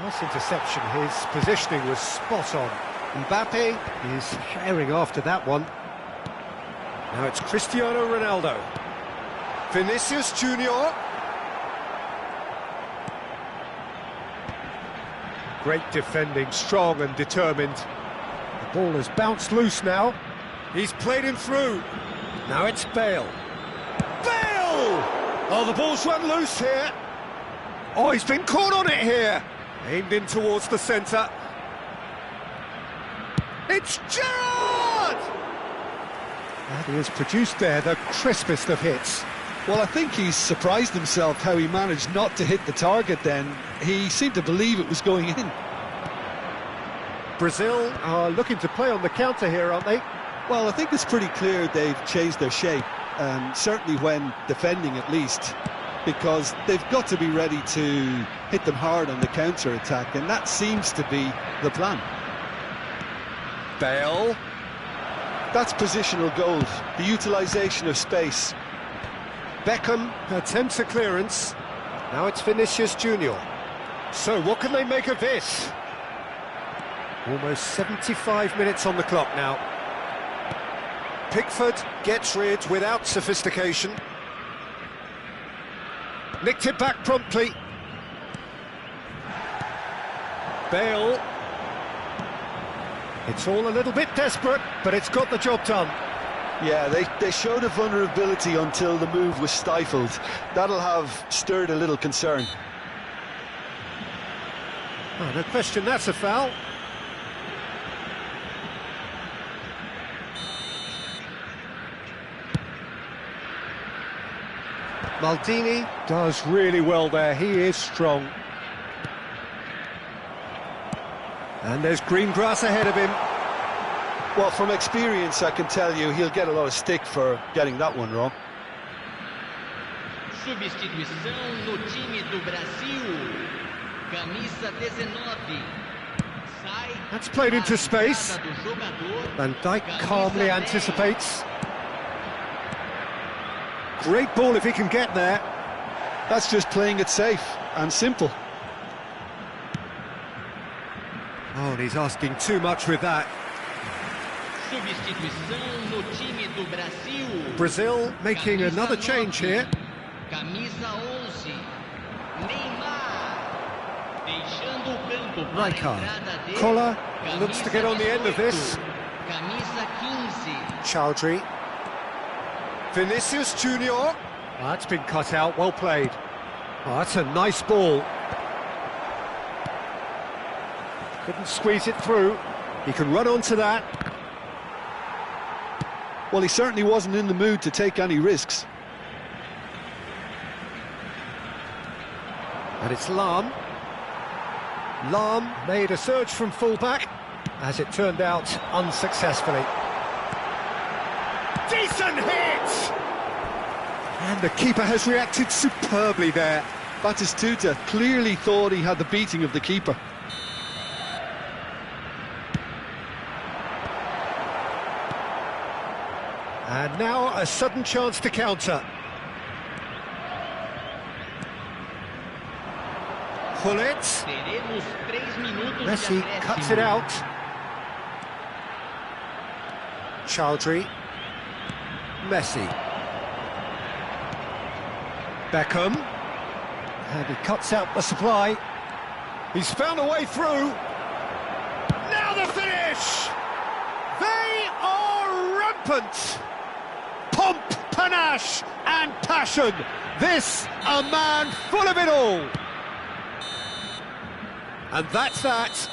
Nice interception, his positioning was spot on. Mbappe is sharing after that one. Now it's Cristiano Ronaldo. Vinicius Junior. Great defending, strong and determined. The ball has bounced loose now. He's played him through. Now it's Bale. Bale! Oh, the ball's run loose here. Oh, he's been caught on it here. Aimed in towards the centre. It's Gerrard! And he has produced there the crispest of hits. Well, I think he's surprised himself how he managed not to hit the target then. He seemed to believe it was going in. Brazil are looking to play on the counter here, aren't they? Well, I think it's pretty clear they've changed their shape, certainly when defending at least, because they've got to be ready to hit them hard on the counter-attack, and that seems to be the plan. Bale. That's positional gold, the utilisation of space. Beckham attempts a clearance. Now it's Vinicius Junior. So what can they make of this? Almost 75 minutes on the clock now. Pickford gets rid without sophistication. Nicked it back promptly. Bale. It's all a little bit desperate, but it's got the job done. Yeah, they showed a vulnerability until the move was stifled. That'll have stirred a little concern. Oh, no question, that's a foul. Maldini does really well there, he is strong. And there's green grass ahead of him. Well, from experience, I can tell you he'll get a lot of stick for getting that one wrong. Substituição no time do Brasil. Camisa 19. That's played into space. Van Dijk calmly anticipates. Great ball if he can get there. That's just playing it safe and simple. Oh, and he's asking too much with that. Substituição no time do Brasil. Brazil making another change here. Camisa 11. Neymar. Deixando o campo para a Rijkaard. entrada dele. Collar looks to get on the end of this. Camisa 15. Chowdhury. Vinicius Junior. Oh, that's been cut out, well played. Oh, that's a nice ball. Couldn't squeeze it through. He can run onto that. Well, he certainly wasn't in the mood to take any risks. And it's Lahm. Lahm made a surge from full-back, as it turned out, unsuccessfully. Decent hit! And the keeper has reacted superbly there. Batistuta clearly thought he had the beating of the keeper. And now a sudden chance to counter. Hullet. Teremos 3 minutos de Messi acréscimo. cuts it out. Chowdhury. Messi. Beckham. And he cuts out the supply. He's found a way through. Now the finish! They are rampant! Pomp, panache and passion. This a man full of it all. And that's that.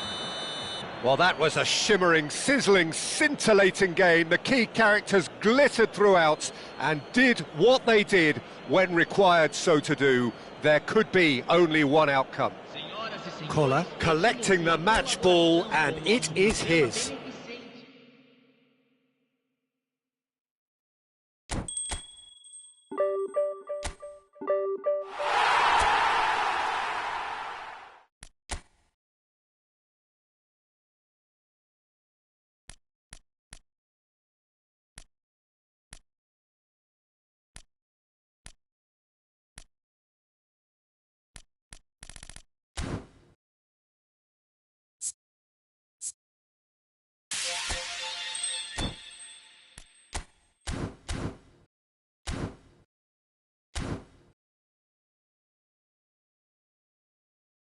Well, that was a shimmering, sizzling, scintillating game. The key characters glittered throughout and did what they did when required so to do. There could be only one outcome. Collar collecting the match ball, and it is his.